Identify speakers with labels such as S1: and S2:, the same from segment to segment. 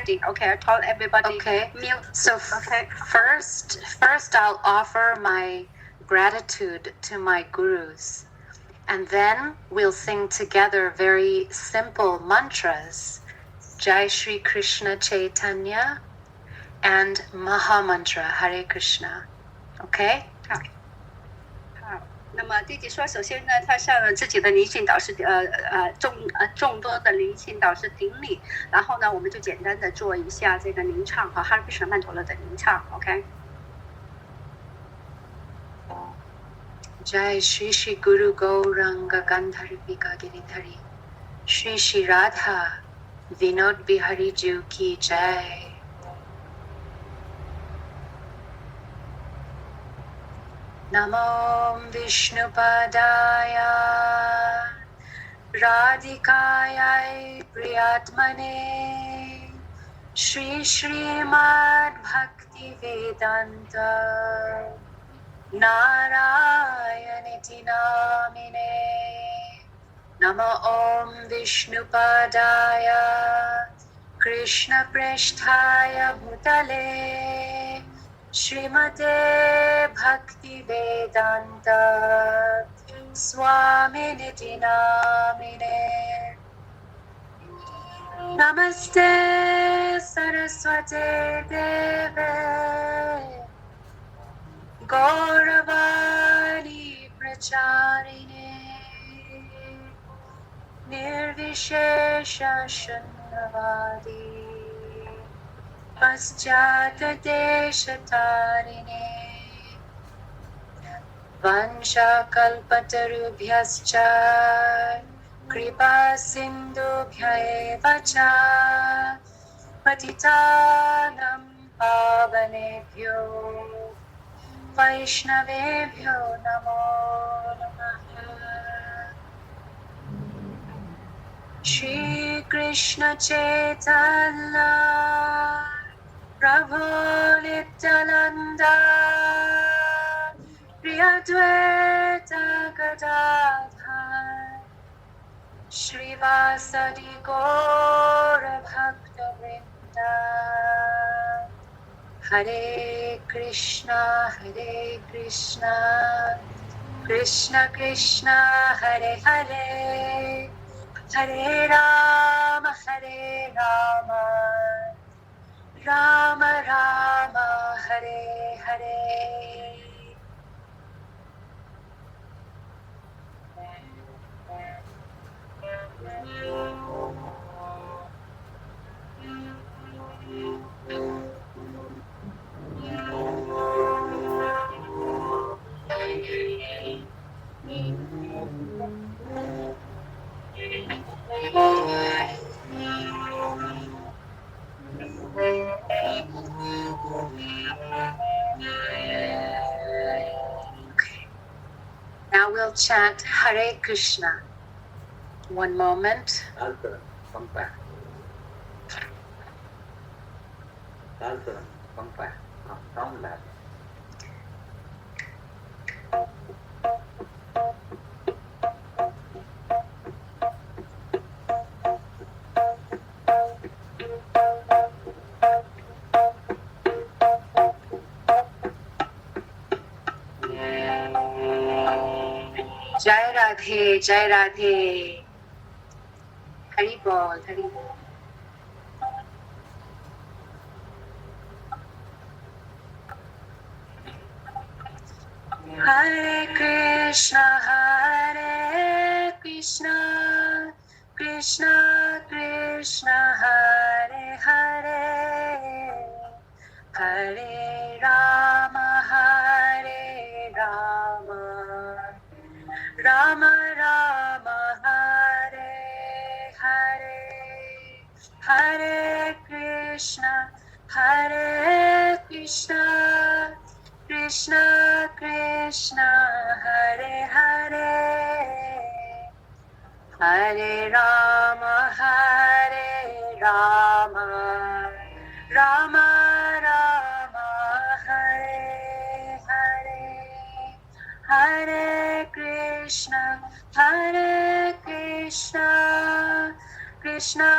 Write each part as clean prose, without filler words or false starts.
S1: already. Okay, I told everybody.
S2: Okay.
S1: Mute.
S2: So
S1: Okay.
S2: first I'll offer my gratitude to my gurus. And then we'll sing together very simple mantras. Jai Shri Krishna Chaitanya and Maha Mantra Hare Krishna. Okay?
S1: 好，那么弟弟说，首先呢，他向了自己的灵性导师众多的灵性导师顶礼，然后呢，我们就简单的做一下这个吟唱和哈尔滨曼陀罗的吟唱 ，OK。
S2: Jai Shri Shri Guru Gauranga Gandharvika Giridhari Shri Shri Radha Vinod Bihari Ju Ki Jai. Namo Vishnupadaya Radhikaya Priyatmane Shri Srimad Bhakti Vedanta Narayaniti Namine. Namo Om Vishnupadaya Krishna Prishthaya Bhutale Srimate Bhakti Vedanta Swaminiti Namine. Namaste Saraswate Deve Gauravani Pracharine Nirvishesha Shunnavadi Paschata Deshatarine Vansha Kalpatarubhyascha Kripa Sindhubhya eva cha Patitanam Pavanebhyo Vaishnavebhyo Namo Namaha. Shri Krishna Chaitanya Prabhu Nityananda Shri Advaita Gadadhar Shri Vasadi Gaura Bhakta Vrinda. Hare Krishna Krishna Krishna Hare Hare Hare Rama Rama Rama Hare Hare. Now we'll chant Hare Krishna. One moment. Jai Radhe, Jai Radhe. Hari Bol, Hari Bol. Hare Krishna, Krishna Krishna, Hare Hare, Hare Rama, Rama Rama, Hare Hare, Hare Krishna, Krishna Krishna, Hare Hare, Hare Rama, Rama Rama, Hare Hare, Hare Krishna, Krishna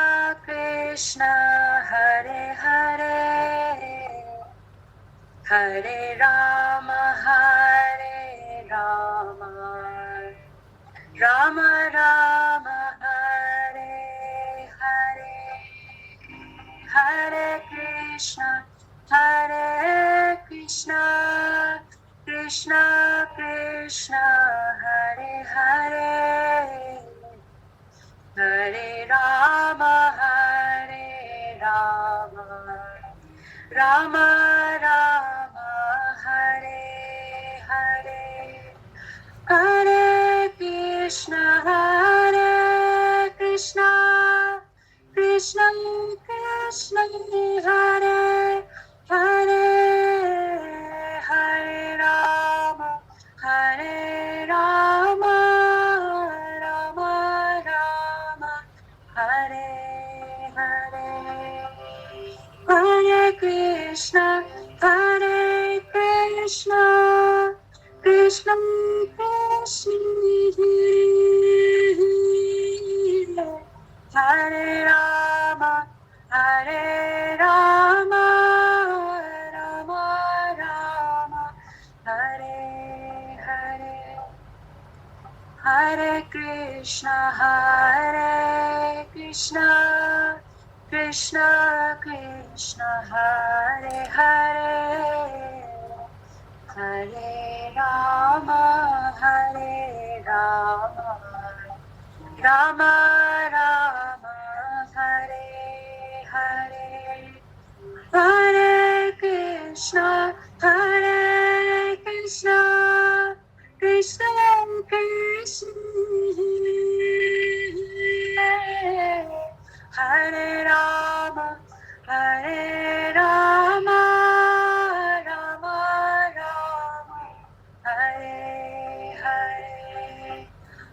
S2: Krishna, Hare Hare Rama, Hare Rama, Rama Rama, Hare Hare, Hare Krishna, Hare Krishna, Krishna Krishna, Hare Hare, Hare Rama, Hare Rama, Rama Rama, Hare Hare, Hare Krishna, Hare Krishna, Krishna Krishna, Hare Hare, Hare Rama, Hare Rama, Rama Rama, Hare Hare, Hare Krishna, Hare Krishna, Krishna Krishna, Hare Rama, Hare Rama, Rama Rama, Hare Hare, Hare Krishna, Hare Krishna, Krishna Krishna, Hare Hare, Hare Rama, Hare Rama, Rama Rama, Hare Hare, Hare Krishna, Hare Krishna, Krishna Krishna, Hare Rama, Hare Rama, Rama Rama, Hare Hare,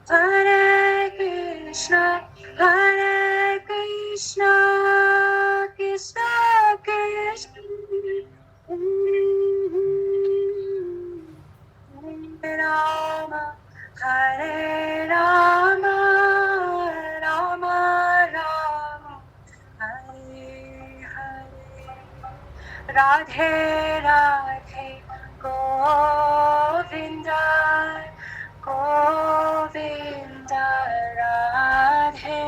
S2: Hare Krishna, Hare Krishna, Krishna Krishna, Hare Rama, Hare Rama, Rama Rama, Hare Hare, Radhe Radhe, Govinda, Govinda, Radhe,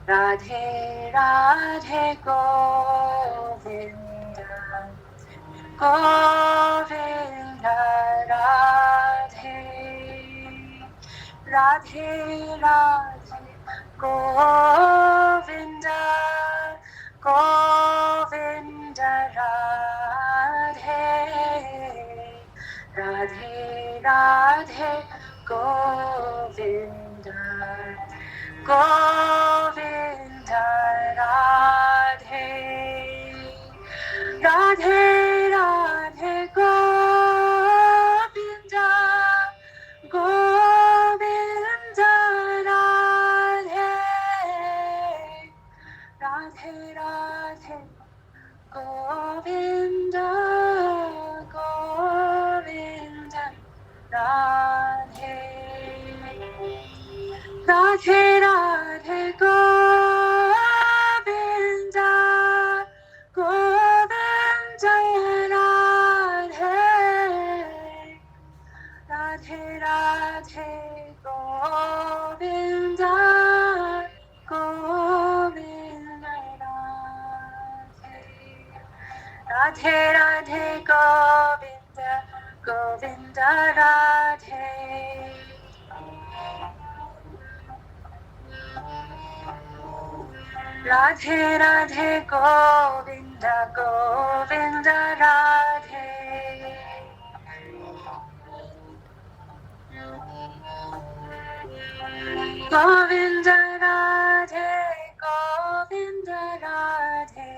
S2: Radhe Radhe, Govinda, Govinda, Radhe, Radhe Radhe, Govinda, Govinda, Radhe, Radhe Radhe, Govinda, Govinda, Radhe, Radhe Radhe, Govinda, Govinda, Radhe, Radhe Radhe, Govinda, Govinda, Radhe, Radhe Radhe, Govinda, Govinda, Radhe, Radhe Radhe, Govinda, Govinda, Radhe, Radhe Radhe, Govinda, Govinda, Radhe, Radhe Radhe, Govinda, Govinda, Radhe, Govinda, Radhe, Govinda, Radhe,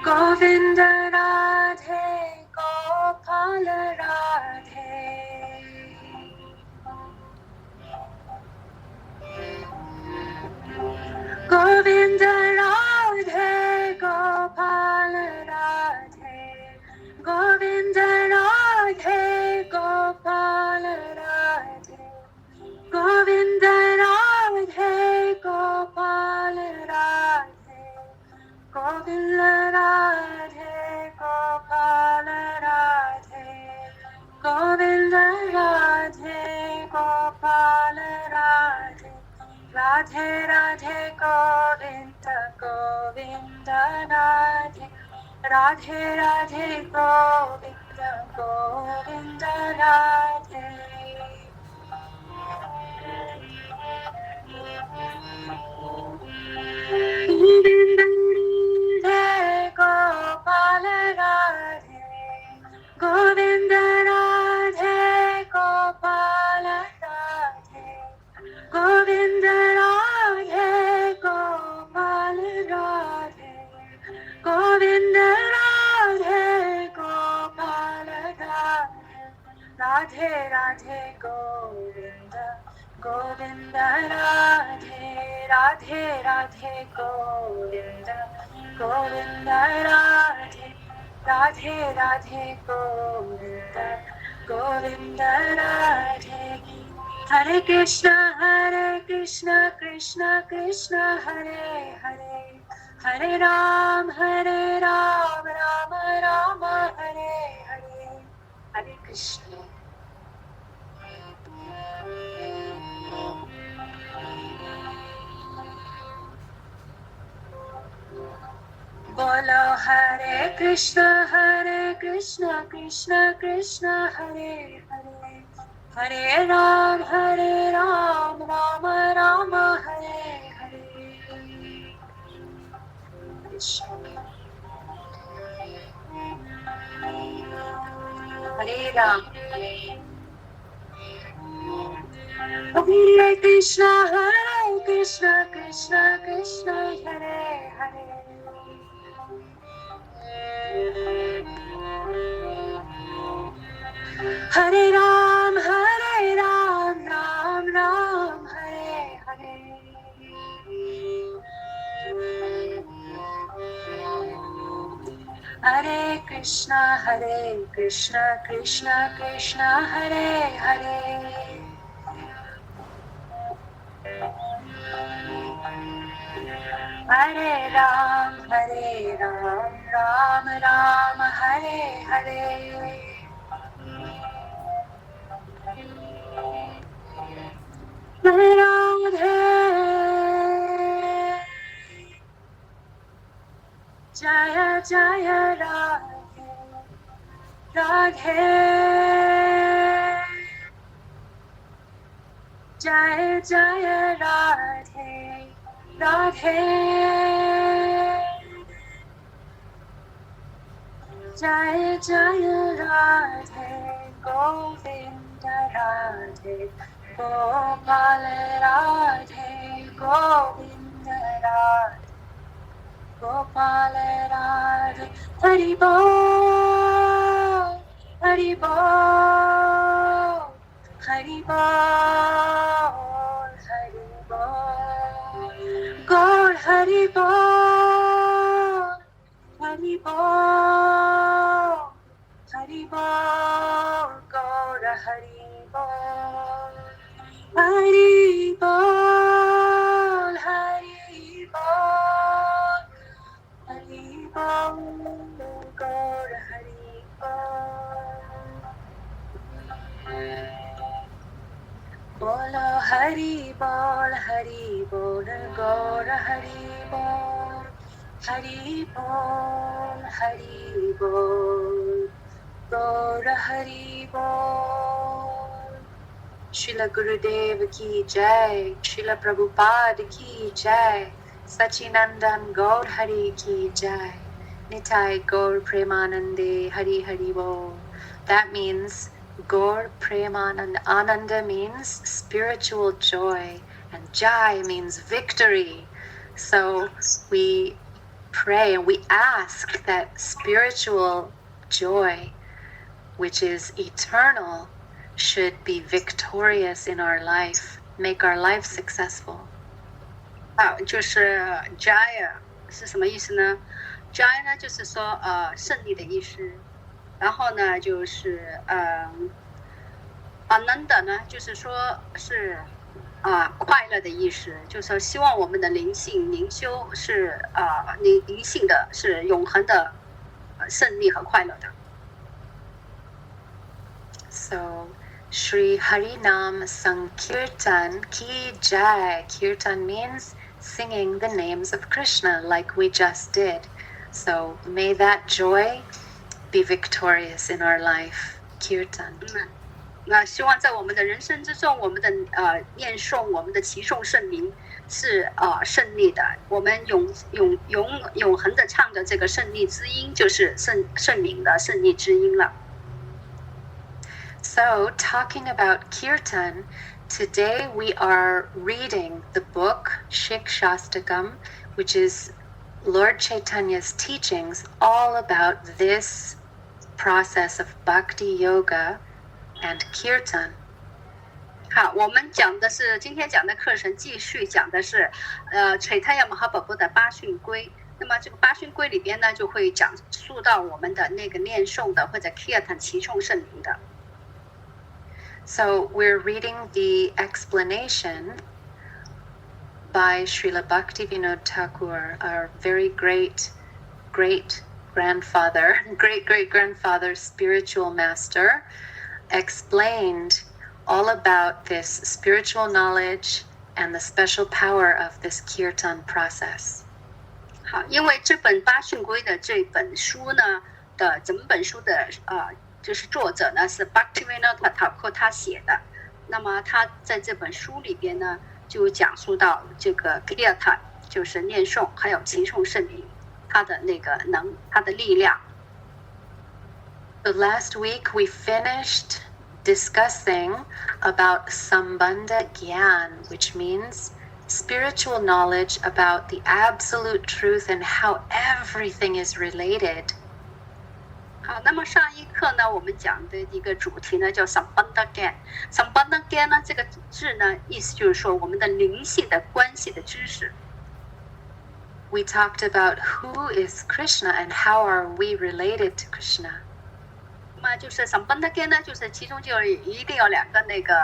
S2: Govinda, Radhe, Gopala, Radhe, Govinda, Radhe, Gopala, Radhe, Govinda, Radhe, Gopala, Radhe, Govinda, Radhe, Gopala, Radhe Radhe Govinda Govinda Radhe Radhe Radhe Govinda Govinda Radhe Govinda Radhe Gopal Radhe Govinda Radhe Gopal Radhe Govinda Radhe Gopal Radhe Govinda Radhe Gopal Radhe Radhe Radhe Govinda Govinda Radhe Radhe Radhe Govinda Govinda Radhe Radhe Radhe Govinda Govinda Radhe Hare Krishna Krishna Krishna Hare Hare Hare Ram Ram Rama Hare Hare Hare Krishna Bolo Hare Krishna Krishna Krishna Hare Hare Hare Ram Rama Hare Hare Hare Ram Hare Krishna Krishna Hare Hare Hare Ram Ram Hare Hare Hare Krishna Krishna Krishna Hare Hare Hare Ram Ram Hare Hare Radhe Jaya Jaya Radhe Radhe Jaya Jaya Radhe Radhe Jaya Jaya Radhe Govinda Radhe Gopal Radhe Govinda Radhe Gopal Radhe Hari Bol Hari Bol Hari Bol Hari Bol God Hari Bol Hari Bol Hari Bol God Hari Bol Hari Bol Hari Bol Hari Bol God Hari Bol Bolo Hari Bol God Hari Bol Hari Bol Hari Bol God Hari Bol Srila Gurudev ki jai Srila Prabhupada ki jai Sachinandan Gaur Hari ki jai Nitai Gaur Premanande Hari Hari Bol. That means Gaur Premanand. Ananda means spiritual joy and Jai means victory. So we pray and we ask that spiritual joy, which is eternal, should be victorious in our life, make our life successful.
S1: 就是 Jaya 是什么意思呢？ Jaya 呢就是说胜利的意思，然后呢就是Ananda 呢就是说是快乐的意思，就是说希望我们的灵性灵修是灵性的是永恒的胜利和快乐的。
S2: So Shri Harinam Sankirtan Ki Jai. Kirtan means singing the names of Krishna like we just did. So may that joy be victorious in our life. Kirtan.
S1: 那希望在我们的人生之中，我们的念诵我们的齐颂圣名是胜利的。我们永恒的唱着这个胜利之音，就是圣名的胜利之音了。
S2: So, talking about Kirtan, today we are reading the book Siksastakam, which is Lord Chaitanya's teachings all about this process of Bhakti Yoga and Kirtan.
S1: 好，我们今天讲的课程继续讲的是Chaitanya Mahaprabhu 的八训规。那么这个八训规里边呢，就会讲述到我们的那个念诵的或者 Kirtan 齐颂圣名的。
S2: So we're reading the explanation by Srila Bhaktivinoda Thakur, our very great-great-grandfather, spiritual master, explained all about this spiritual knowledge and the special power of this kirtan process.
S1: 好，因为这本八训规的这本书呢的整本书的就是作者呢是 Bhaktivinoda Thakur 他写的，那么他在这本书里边呢就讲述到这个 Kirtan 就是念诵，还有齐颂圣名，它的力量。
S2: So last week we finished discussing about Sambandha Gyan, which means spiritual knowledge about the absolute truth and how everything is related.
S1: 好，那么上一课呢，我们讲的一个主题呢叫 Sambandha Gyan。Sambandha Gyan 呢，这个字呢，意思就是说我们的灵性的关系的知识。
S2: We talked about who is Krishna and how are we related to Krishna.
S1: 那么就是 Sambandha Gyan 呢，就是其中就一定有两个那个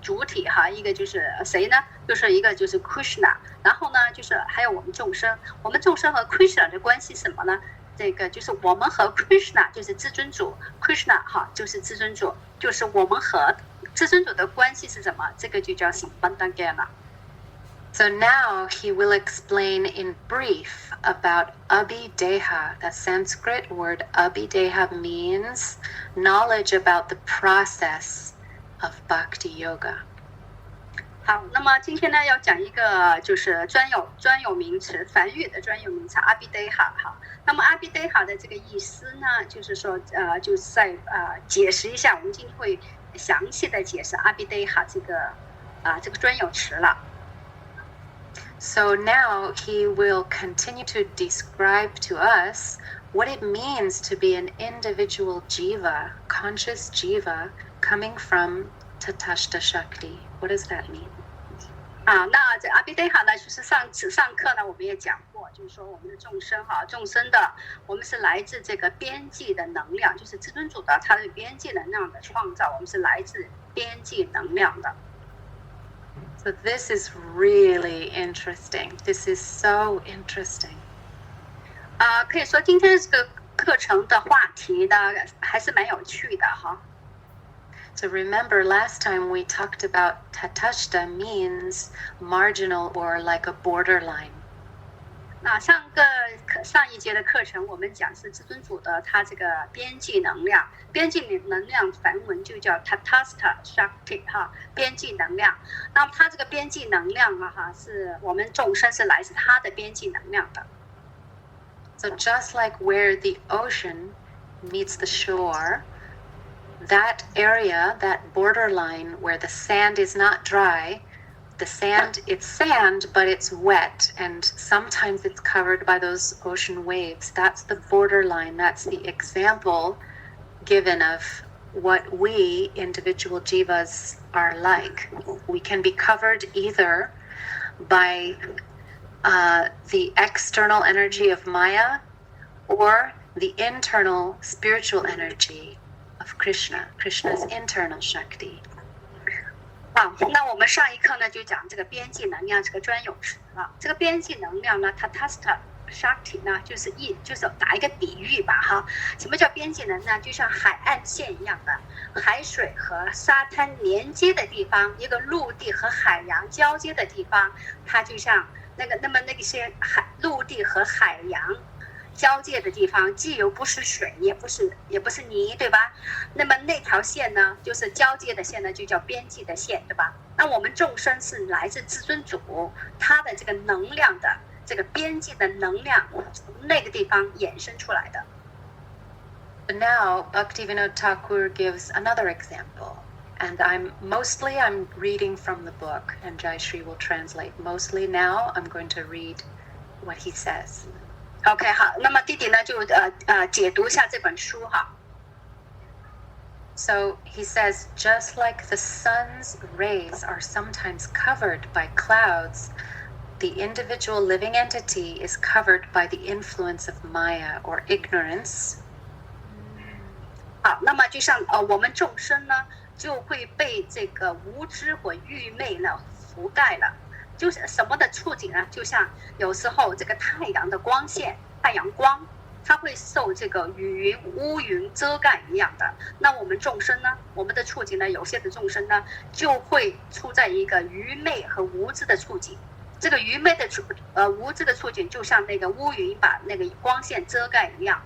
S1: 主体哈，一个就是谁呢？就是一个就是 Krishna， 然后呢就是还有我们众生。我们众生和 Krishna 的关系什么呢？这个就是我们和 Krishna 就是至尊主 ，Krishna 哈就是至尊主，就是我们和至尊主的关系是什么？这个就叫 Sambandha Gyan 了。
S2: So now he will explain in brief about Abhideha. The Sanskrit word Abhideha means knowledge about the process of Bhakti Yoga.
S1: 好，那么今天呢要讲一个就是专有名词，梵语的专有名词 Abhideha 哈。那么 Abhideha 的这个意思呢，就是说就是在解释一下，我们今天会详细的解释 Abhideha 这个专有词了。
S2: So now he will continue to describe to us what it means to be an individual jiva, conscious jiva, coming from Tatashta Shakti. What does that mean?
S1: 那这 Abhideha 呢，就是上课呢我们也讲过，就是说我们的众生的我们是来自这个边际的能量，就是至尊主的他对边际能量的创造，我们是来自边际能量的。
S2: So this is really interesting. This is so interesting.
S1: 可以说今天这个课程的话题呢，还是蛮有趣的哈。
S2: So remember last time we talked about Tatashta means marginal or like a borderline.
S1: 那上一节的课程我们讲是至尊主的他这个边际能量，边际能量梵文就叫 Tatastha Shakti 哈，边际能量。那么它这个边际能量哈，是我们众生是来自它的边际能量的。
S2: So just like where the ocean meets the shore, that area, that borderline where the sand is not dry, it's sand, but it's wet, and sometimes it's covered by those ocean waves. That's the borderline. That's the example given of what we, individual jivas, are like. We can be covered either by the external energy of Maya or the internal spiritual energy of Krishna's internal Shakti.
S1: 那我们上一课呢就讲这个边际能量这个专有词了。这个边际能量呢 ，Tatastha Shakti 呢，就是打一个比喻吧哈。什么叫边际能量？就像海岸线一样的，海水和沙滩连接的地方，一个陆地和海洋交接的地方，它就像那些陆地和海洋交界的地方，既有不是水，也不是泥，对吧？那么那条线呢，就是交界的线呢，就叫边际的线，对吧？那我们众生是来自至尊主，它的这个能量的这个边际的能量，从那个地方衍生出来的。
S2: Now, Bhaktivinoda Thakur gives another example, and I'm reading from the book, and Jayashree will translate. Mostly now, I'm going to read what he says.
S1: OK， 好，那么弟弟呢就解读一下这本书哈。
S2: So he says, just like the sun's rays are sometimes covered by clouds, the individual living entity is covered by the influence of Maya or ignorance.
S1: 好，那么就像我们众生呢，就会被这个无知和愚昧呢覆盖了。就是什么的触景呢？就像有时候这个太阳的光线，太阳光，它会受这个乌云遮盖一样的。那我们众生呢，我们的触景呢，有些的众生呢，就会处在一个愚昧和无知的处境。这个愚昧的无知的处境，就像那个乌云把那个光线遮盖一样。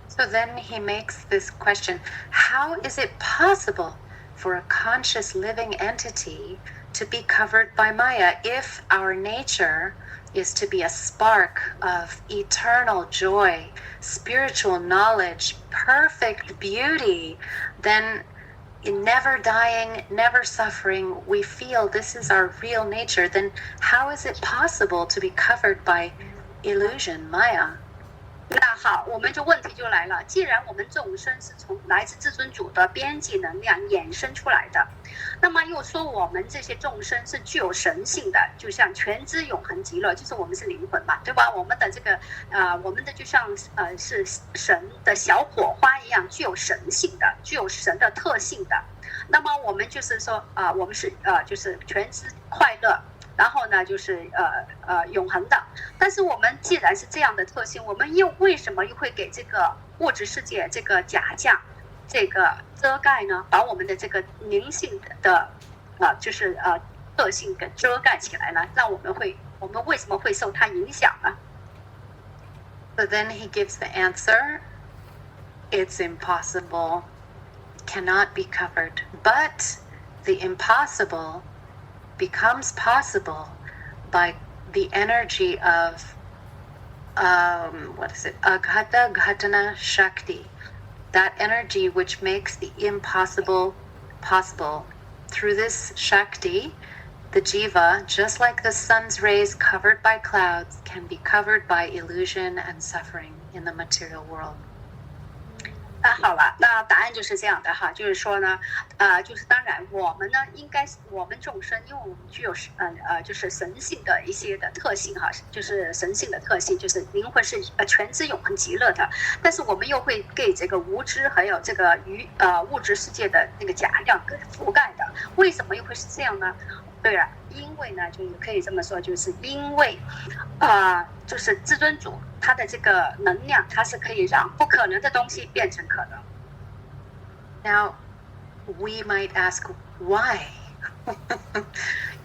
S2: So then he makes this question: how is it possible for a conscious living entity to be covered by Maya if our nature is to be a spark of eternal joy, spiritual knowledge, perfect beauty? Then in never dying, never suffering, we feel this is our real nature. Then how is it possible to be covered by illusion, Maya?
S1: 那好，我们问题就来了。既然我们众生是从来自至尊主的边际能量衍生出来的，那么又说我们这些众生是具有神性的，就像全知永恒极乐，就是我们是灵魂嘛，对吧？我们的这个我们的就像是神的小火花一样，具有神性的，具有神的特性的。那么我们就是说我们是就是全知快乐。然后呢，就是永恒的。但是我们既然是这样的特性，我们为什么又会给这个物质世界这个假象这个遮盖呢？把我们的这个灵性的就是特性给遮盖起来呢？让我们为什么会受它影响呢？
S2: So then he gives the answer: it's impossible, cannot be covered. But the impossible becomes possible by the energy of Aghata Ghatana Shakti, that energy which makes the impossible possible. Through this Shakti, the Jiva, just like the sun's rays covered by clouds, can be covered by illusion and suffering in the material world.
S1: 好了，那答案就是这样的哈，就是说呢，就是当然我们呢，应该是我们众生，因为我们具有就是神性的一些的特性哈，就是神性的特性，就是灵魂是全知永恒极乐的，但是我们又会给这个无知还有这个物质世界的那个假象覆盖的，为什么又会是这样呢？对了，因为呢，就是可以这么说，就是因为就是至尊主他的这个能量，它是可以让不可能的东西变成可能。
S2: Now, we might ask why.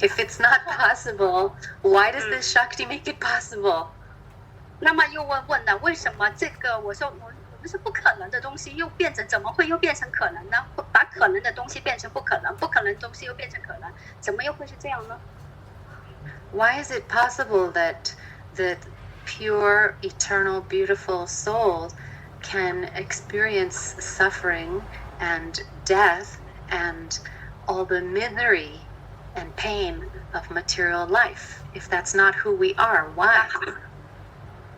S2: If it's not possible, why does this Shakti make it possible?
S1: 那么又问呢，为什么这个我说我们是不可能的东西，怎么会又变成可能呢？把可能的东西变成不可能，不可能的东西又变成可能，怎么又会是这样呢？
S2: Why is it possible that the pure, eternal, beautiful soul can experience suffering and death and all the misery and pain of material life? If that's not who we are, why?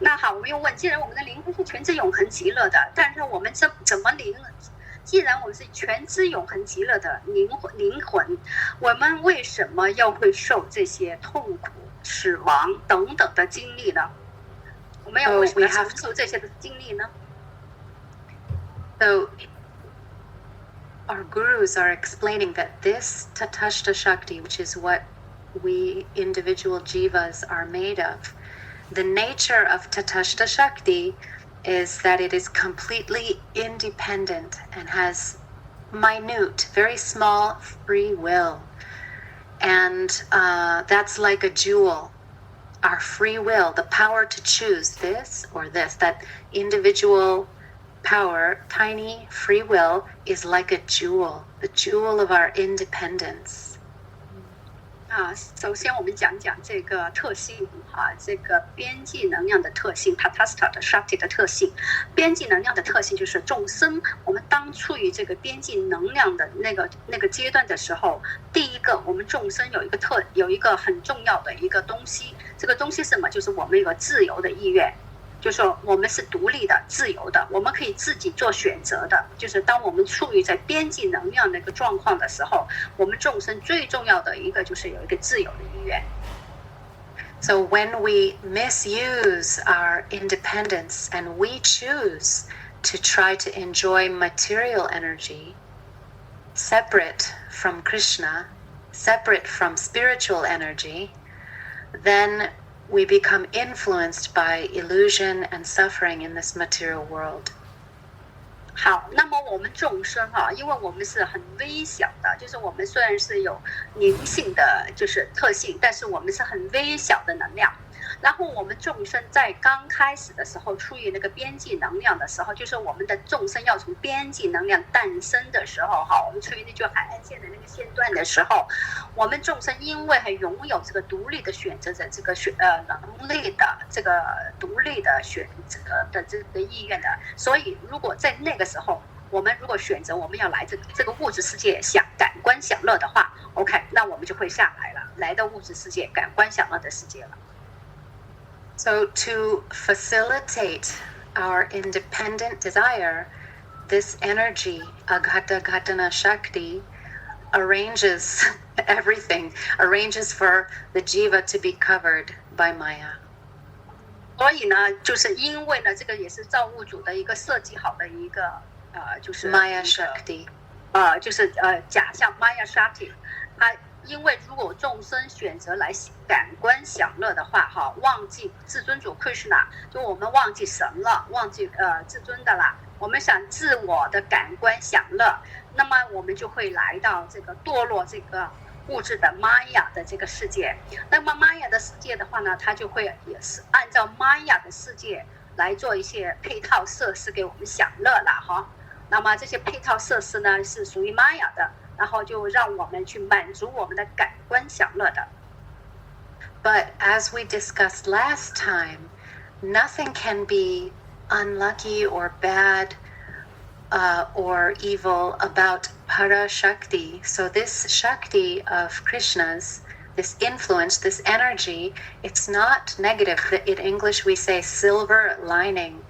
S1: 那好，我们又问，既然我们的灵魂是全知永恒极乐的，但是我们怎么既然我们是全知永恒极乐的灵魂，我们为什么要会受这些痛苦、死亡等等的经历呢？我们为什么要承受这些的经历呢？
S2: So our gurus are explaining that this Tatashta Shakti, which is what we individual jivas are made of, the nature of Tatashta Shakti is that it is completely independent and has minute, very small free will. And that's like a jewel. Our free will, the power to choose this or this, that individual power, tiny free will, is like a jewel, the jewel of our independence.
S1: 首先我们讲讲这个特性这个边际能量的特性 Tatastha 的 Shakti 的特性。边际能量的特性就是众生，我们当处于这个边际能量的那个阶段的时候，第一个我们众生有一个很重要的一个东西，这个东西是什么？就是我们有个自由的意愿。就是说我们是独立的、自由的，我们可以自己做选择的。就是当我们处于在边际能量那个状况的时候，我们众生最重要的一个就是有一个自由的意愿。
S2: So when we misuse our independence and we choose to try to enjoy material energy, separate from Krishna, separate from spiritual energy, then we become influenced by illusion and suffering in this material world.
S1: 好，那么我们众生因为我们是很微小的，就是我们虽然是有灵性的就是特性，但是我们是很微小的能量。然后我们众生在刚开始的时候，处于那个边际能量的时候，就是我们的众生要从边际能量诞生的时候我们处于那就海岸线的那个线段的时候，我们众生因为还拥有这个独立的选择的这个能力的这个独立的选择的这个意愿的，所以如果在那个时候，我们如果选择我们要来这个物质世界感官享乐的话 ，OK， 那我们就会下来了，来到物质世界感官享乐的世界了。
S2: So to facilitate our independent desire, this energy, Aghata Ghatana Shakti, arranges everything, arranges for the jiva to be covered by Maya.
S1: 所以呢，就是因为呢，这个也是造物主的一个设计好的一个就是
S2: Maya Shakti，
S1: 就是假象 Maya Shakti， 它。因为如果众生选择来感官享乐的话忘记至尊主 Krishna， 就我们忘记神了，忘记至尊的啦，我们想自我的感官享乐，那么我们就会来到这个堕落这个物质的 Maya 的这个世界。那么 Maya 的世界的话呢，它就会也是按照 Maya 的世界来做一些配套设施给我们享乐了那么这些配套设施呢是属于 Maya 的，然后就让我们去满足我们的感官享乐的。
S2: But as we discussed last time, nothing can be unlucky or bad or evil about Para Shakti. So this Shakti of Krishna's, this influence, this energy, it's not negative. In English we say silver lining.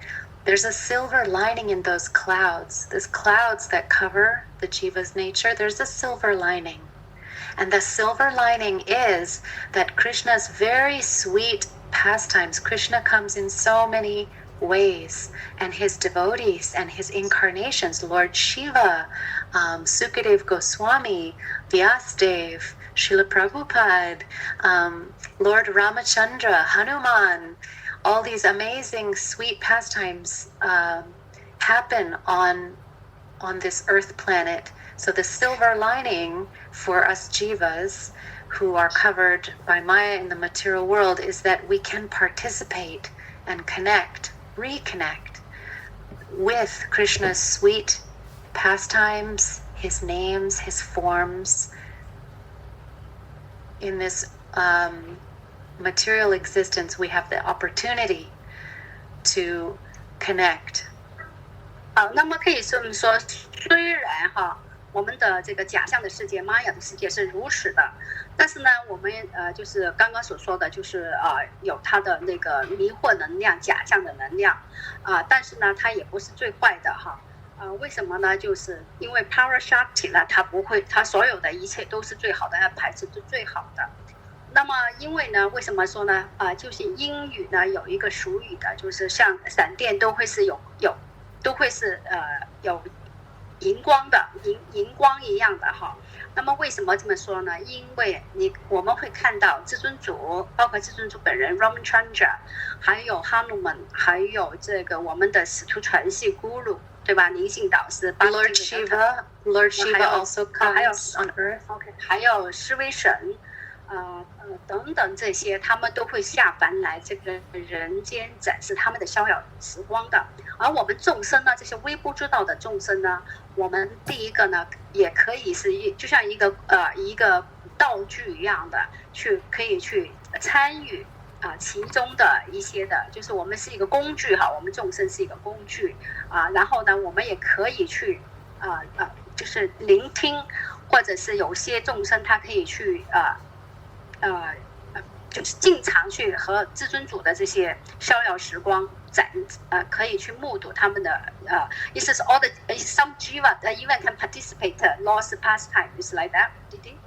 S2: There's a silver lining in those clouds that cover the jiva's nature. There's a silver lining. And the silver lining is that Krishna's very sweet pastimes, Krishna comes in so many ways, and his devotees and his incarnations, Lord Shiva, Sukadev Goswami, Vyasdev, Srila Prabhupada, Lord Ramachandra, Hanuman, all these amazing sweet pastimes happen on this earth planet. So the silver lining for us jivas who are covered by Maya in the material world is that we can participate and reconnect with Krishna's sweet pastimes, his names, his forms in this material existence. We have the opportunity to connect.
S1: 那么可以这么说，虽然我们的这个假象的世界 Maya 的世界是如此的，但是呢，我们就是刚刚所说的，就是有它的那个迷惑能量、假象的能量但是呢，它也不是最坏的为什么呢？就是因为 Para Shakti 呢，它不会，它所有的一切都是最好的，它排斥是最好的。那么因为呢，为什么说呢？就是英语呢有一个俗语的，就是像闪电都会是有荧光的荧光一样的哈。那么为什么这么说呢？因为我们会看到至尊主，包括至尊主本人 Ramachandra， 还有 Hanuman， 还有这个我们的使徒传系 Guru， 对吧？灵性导师
S2: Lord Shiva also comes on earth.
S1: OK， 还有施威神，等等这些，他们都会下凡来这个人间展示他们的逍遥时光的。而我们众生呢，这些微不足道的众生呢，我们第一个呢，也可以是就像一个道具一样的，可以去参与其中的一些的，就是我们是一个工具哈，我们众生是一个工具然后呢，我们也可以去就是聆听，或者是有些众生他可以去就是经常去和至尊主的这些逍遥时光可以去目睹他们的意思是 all the some jiva even can participate lost pastime is like that, did he?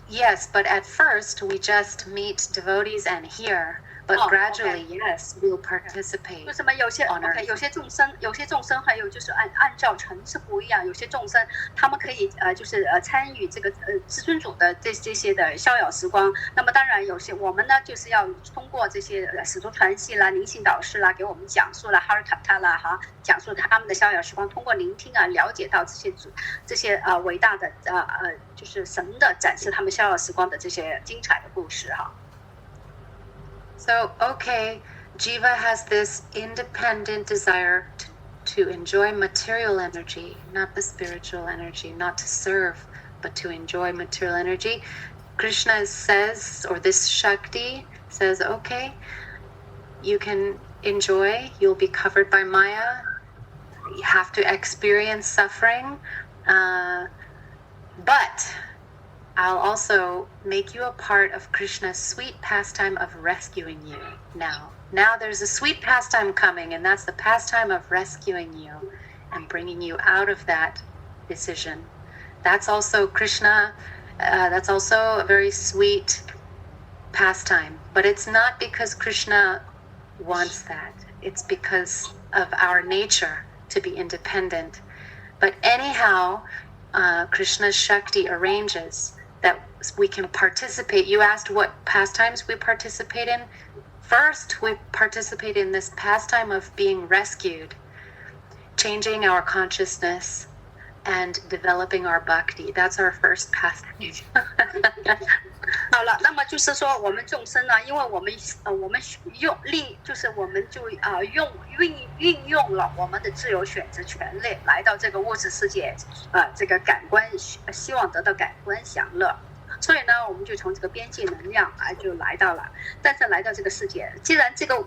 S2: Yes, but at first we just meet devotees and hear. But gradually,
S1: okay.
S2: Yes, we'll participate.
S1: 为什么有些众生还有就是按照层次不一样，有些众生他们可以就是参与这个至尊主的这些的逍遥时光。那么当然有些我们呢就是要通过这些使徒传系啦、灵性导师啦给我们讲述了哈尔塔塔啦讲述他们的逍遥时光，通过聆听了解到这些伟大的就是神的展示他们逍遥时光的这些精彩的故事哈。
S2: So, okay, Jiva has this independent desire to enjoy material energy, not the spiritual energy, not to serve, but to enjoy material energy. Krishna says, or this Shakti says, okay, you can enjoy, you'll be covered by Maya, you have to experience suffering, but I'll also make you a part of Krishna's sweet pastime of rescuing you now. Now there's a sweet pastime coming, and that's the pastime of rescuing you and bringing you out of that decision. That's also Krishna, that's also a very sweet pastime. But it's not because Krishna wants that. It's because of our nature to be independent. But anyhow, Krishna's Shakti arranges that we can participate. You asked what pastimes we participate in. First, we participate in this pastime of being rescued, changing our consciousness, and developing our bhakti. That's our first pastime.
S1: 好了，那么就是说，我们众生呢，因为我们就是我们就运用了我们的自由选择权利，来到这个物质世界，这个感官希望得到感官享乐，所以呢，我们就从这个边际能量就来到了。但是来到这个世界，既然这个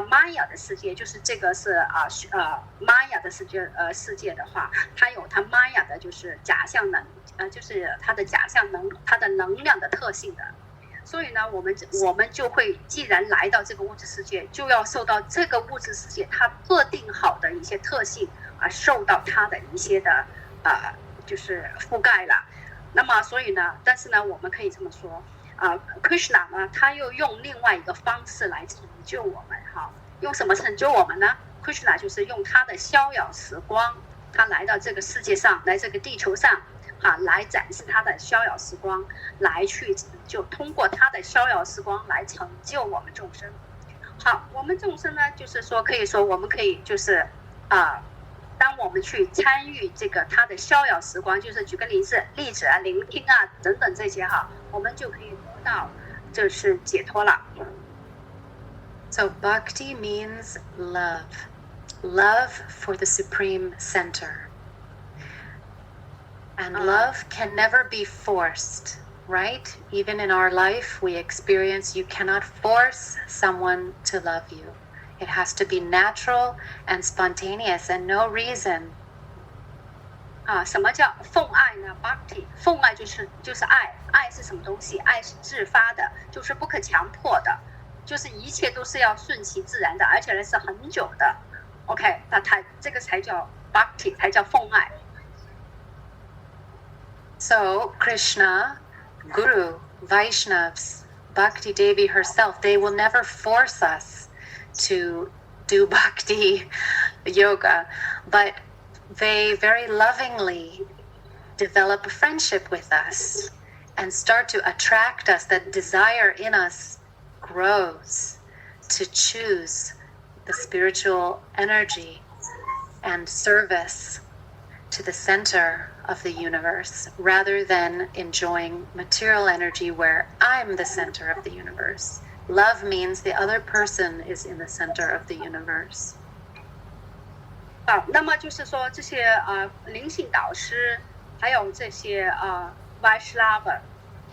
S1: 玛雅的世界，就是这个是玛雅的世界的话，它有它玛雅的就是假象能。就是它的假象它的能量的特性的，所以呢，我们就会，既然来到这个物质世界，就要受到这个物质世界它特定好的一些特性受到它的一些的就是覆盖了。那么，所以呢，但是呢，我们可以这么说Krishna 呢，他又用另外一个方式来成就我们用什么成就我们呢 ？Krishna 就是用他的逍遥时光，他来到这个世界上，来这个地球上。来展示他的逍遥时光，来去就通过他的逍遥时光来成就我们众生。好，我们众生呢，就是说可以说我们可以就是当我们去参与这个他的逍遥时光，就是举个例子聆听等等这些我们就可以得到就是解脱了。
S2: So bhakti means love for the supreme center.And love can never be forced, right? Even in our life, we experience you cannot force someone to love you. It has to be natural and spontaneous and no reason.
S1: 什么叫奉爱呢 ？Bhakti， 奉爱就是爱，爱是什么东西？爱是自发的，就是不可强迫的，就是一切都是要顺其自然的，而且呢是很久的。OK， 那这个才叫 Bhakti， 才叫奉爱。
S2: So Krishna, Guru, Vaishnavas, Bhakti Devi herself, they will never force us to do bhakti yoga, but they very lovingly develop a friendship with us and start to attract us. That desire in us grows to choose the spiritual energy and service to the center of the universe rather than enjoying material energy where I'm the center of the universe. Love means the other person is in the center of the universe.
S1: 那么就是说这些灵性导师还有这些Vaishnava，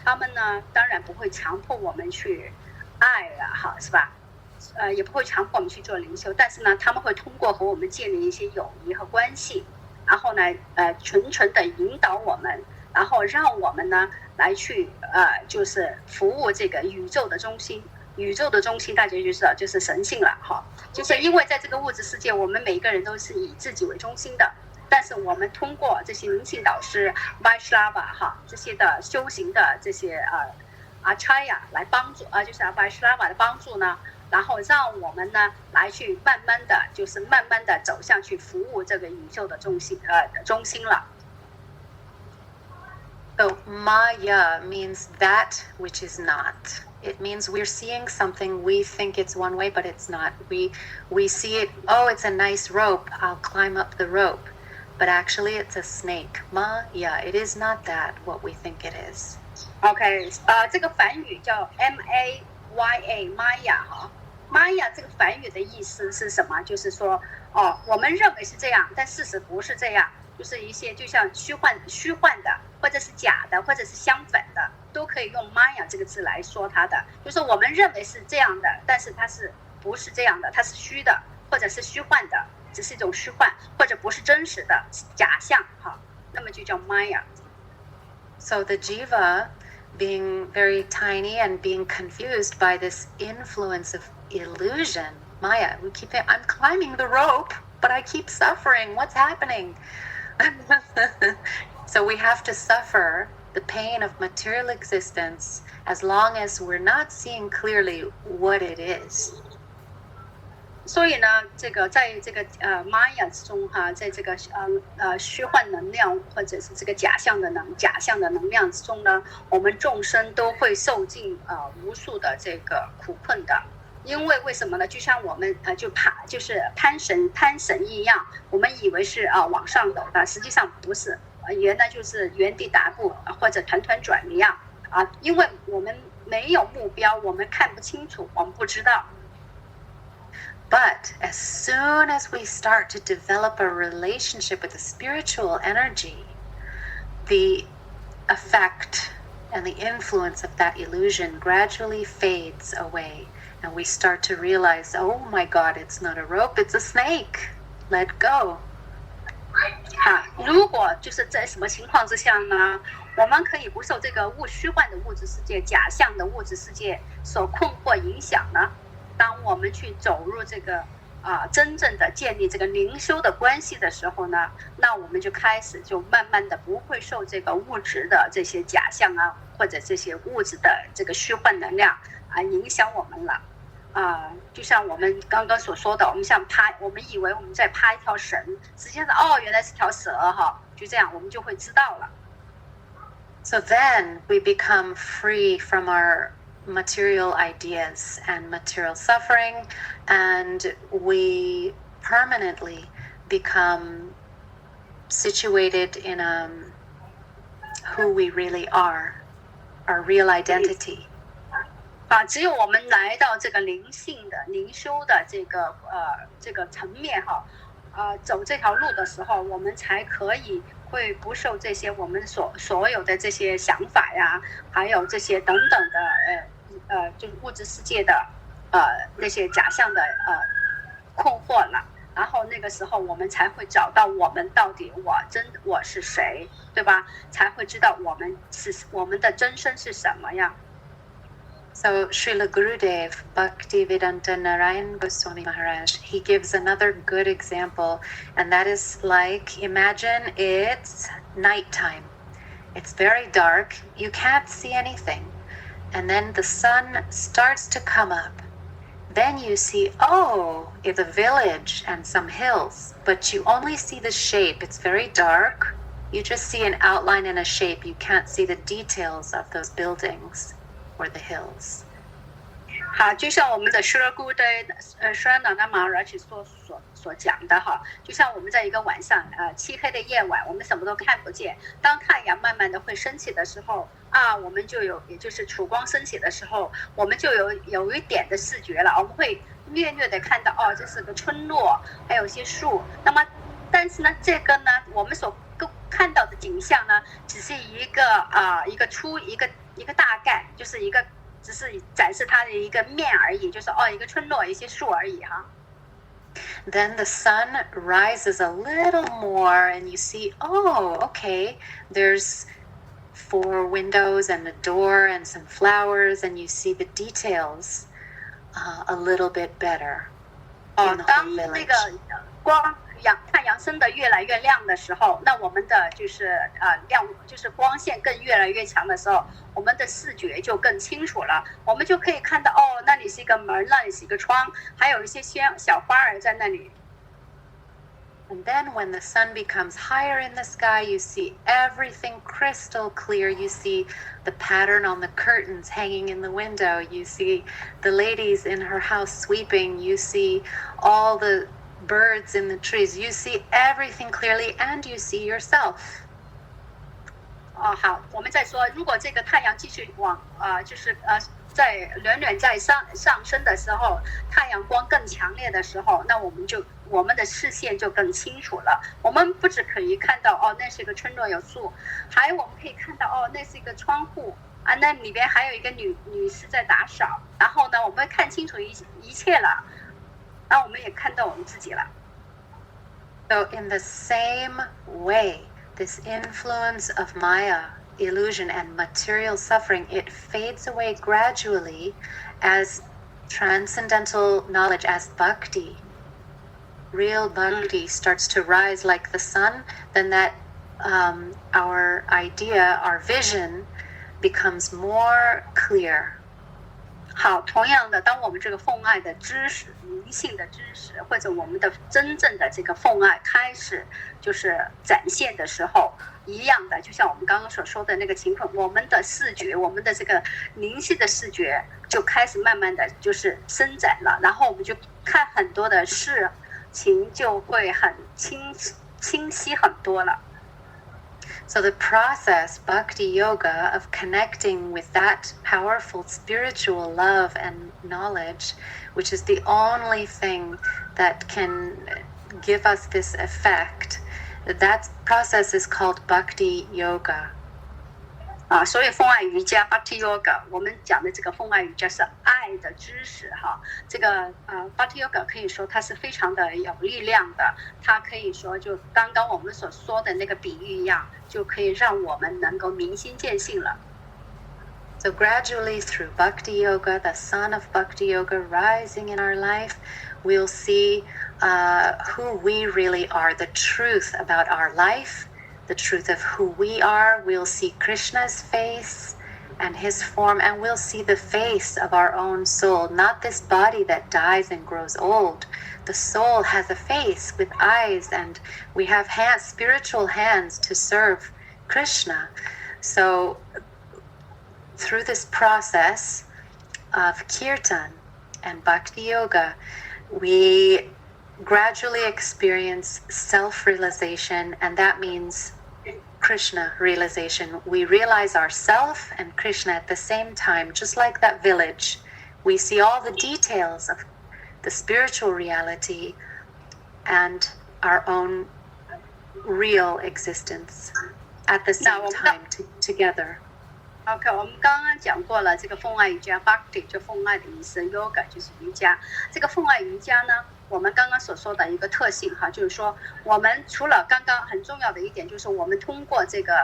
S1: 他们呢当然不会强迫我们去爱了是吧？也不会强迫我们去做灵修，但是呢他们会通过和我们建立一些友谊和关系，然后呢纯纯的引导我们，然后让我们呢来去就是服务这个宇宙的中心。宇宙的中心大家就知道就是神性了就是因为在这个物质世界我们每个人都是以自己为中心的，但是我们通过这些灵性导师 Vaishnava 这些的修行的这些Acharya 来帮助就是 Vaishnava 的帮助呢，然后让我们呢来去慢慢的走向去服务这个宇宙的中心了。
S2: So Maya means that which is not. It means we're seeing something, we think it's one way, but it's not. We see it, oh, it's a nice rope, I'll climb up the rope. But actually it's a snake. Maya, it is not that what we think it is.
S1: OK， 这个梵语叫 Maya Maya Maya 这个梵语的意思是什么？就是说我们认为是这样，但事实不是这样。就是一些就像虚幻的，或者是假的，或者是相反的，都可以用 Maya 这个字来说它的。就是我们认为是这样的，但是它是不是这样的？它是虚的，或者是虚幻的，只是一种虚幻，或者不是真实的假象那么就叫 Maya。
S2: So the jiva being very tiny and being confused by this influence of illusion, Maya, I'm climbing the rope, but I keep suffering. What's happening? So we have to suffer the pain of material existence as long as we're not seeing clearly what it is.
S1: 所以呢，这个在这个Maya 之中在这个虚幻能量或者是这个假象的能量之中呢，我们众生都会受尽无数的这个苦困的。因为为什么呢？就像我们就是攀绳一样，我们以为是往上走的，实际上不是，原来就是原地踏步或者团团转一样因为我们没有目标，我们看不清楚，我们不知道。
S2: But as soon as we start to develop a relationship with the spiritual energy, the effect and the influence of that illusion gradually fades away. And we start to realize, oh my God, it's not a rope, it's a snake. Let go.
S1: 如果就是在什么情况之下呢，我们可以不受这个虚幻的物质世界、假象的物质世界所困惑影响呢？当我们去走入这个真正的建立这个灵修的关系的时候呢，那我们就开始就慢慢的不会受这个物质的这些假象或者这些物质的这个虚幻能量影响我们了。就像我们刚刚所说的，我们以为我们在趴一条绳，实际上原来是条蛇就这样我们就会知道了。
S2: So then we become free from our material ideas and material suffering, and we permanently become situated in who we really are, our real identity.
S1: 只有我们来到这个灵性的灵修的这个层面走这条路的时候，我们才可以会不受这些我们所有的这些想法呀，还有这些等等的就是物质世界的那些假象的困惑了。然后那个时候我们才会找到我们到底我是谁，对吧？才会知道我们的真身是什么呀。
S2: So Srila Gurudev, Bhaktivedanta Narayan Goswami Maharaj, he gives another good example, and that is like, imagine it's nighttime. It's very dark, you can't see anything, and then the sun starts to come up. then you see, oh, it's a village and some hills, but you only see the shape. It's very dark. You just see an outline and a shape. You can't see the details of those buildings or the hills.
S1: 好，就像我们的施姑的施娜那马拉奇所讲的哈，就像我们在一个晚上漆黑的夜晚，我们什么都看不见。当太阳慢慢的会升起的时候啊，我们就有，也就是曙光升起的时候，我们就有一点的视觉了。我们会略略的看到哦，这是个村落，还有一些树。那么，但是呢，这个呢，我们所看到的景象呢，只是一个大概，就是一个。只是展示它的一个面而已，就是一个村落，一些树而已哈。
S2: Then the sun rises a little more, and you see, oh, okay, there's 4 windows and a door and some flowers, and you see the details a little bit better.
S1: 当那个太阳升得越来越亮的时候，那我们的就是就是光线更越来越强的时候，我们的视觉就更清楚了。我们就可以看到那里是一个门，那里是一个窗，还有一些小花儿在那里。
S2: And then when the sun becomes higher in the sky, you see everything crystal clear. You see the pattern on the curtains hanging in the window. You see the ladies in her house sweeping. You see all the birds in the trees. You see everything clearly, and you see yourself.
S1: 好，我们再说，如果这个太阳继续在远在上升的时候，太阳光更强烈的时候，那我们的视线就更清楚了。我们不只可以看到那是一个村落有树，还有我们可以看到那是一个窗户啊，那里边还有一个女士在打扫。然后呢，我们看清楚一切了。那我们也看到我们自己了。
S2: So in the same way, this influence of Maya, illusion, and material suffering, it fades away gradually as transcendental knowledge, as bhakti. Real bhakti starts to rise like the sun, then that our idea, our vision becomes more clear.
S1: 好，同样的，当我们这个奉爱的知识、灵性的知识，或者我们的真正的这个奉爱开始就是展现的时候，一样的，就像我们刚刚所说的那个情况，我们的视觉，我们的这个灵性的视觉就开始慢慢的就是伸展了，然后我们就看很多的事情就会很清晰很多了。
S2: So the process, bhakti yoga, of connecting with that powerful spiritual love and knowledge, which is the only thing that can give us this effect, that process is called bhakti yoga.
S1: 所以奉爱瑜伽 Bhakti Yoga， 我们讲的这个奉爱瑜伽是爱的知识哈。这个Bhakti Yoga 可以说它是非常的有力量的，它可以说就刚刚我们所说的那个比喻一样，就可以让我们能够明心见性了。
S2: So gradually through Bhakti Yoga, the sun of Bhakti Yoga rising in our life, we'll see who we really are, the truth about our life, the truth of who we are. We'll see Krishna's face and his form, and we'll see the face of our own soul, not this body that dies and grows old. The soul has a face with eyes, and we have hands, spiritual hands to serve Krishna. So through this process of kirtan and bhakti yoga, we gradually experience self-realization, and that means Krishna realization. We realize ourself and Krishna at the same time, just like that village. We see all the details of the spiritual reality and our own real existence at the same time together.
S1: OK， 我们刚刚讲过了，这个奉爱瑜伽 Bhakti 就奉爱的意思 ，Yoga 就是瑜伽。这个奉爱瑜伽呢，我们刚刚所说的一个特性哈，就是说我们除了刚刚很重要的一点，就是我们通过这个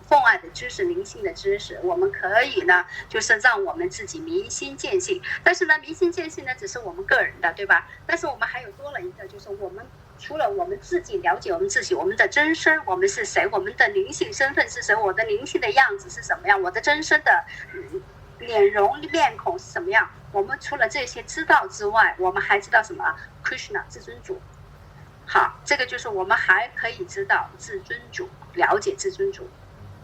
S1: 奉爱的知识、灵性的知识，我们可以呢，就是让我们自己明心见性。但是呢，明心见性呢，只是我们个人的，对吧？但是我们还有多了一个，就是我们除了我们自己了解我们自己，我们的真身，我们是谁，我们的灵性身份是谁，我的灵性的样子是什么样，我的真身的脸容面孔是什么样，我们除了这些知道之外，我们还知道什么 Krishna 至尊主。好，这个就是我们还可以知道至尊主，了解至尊主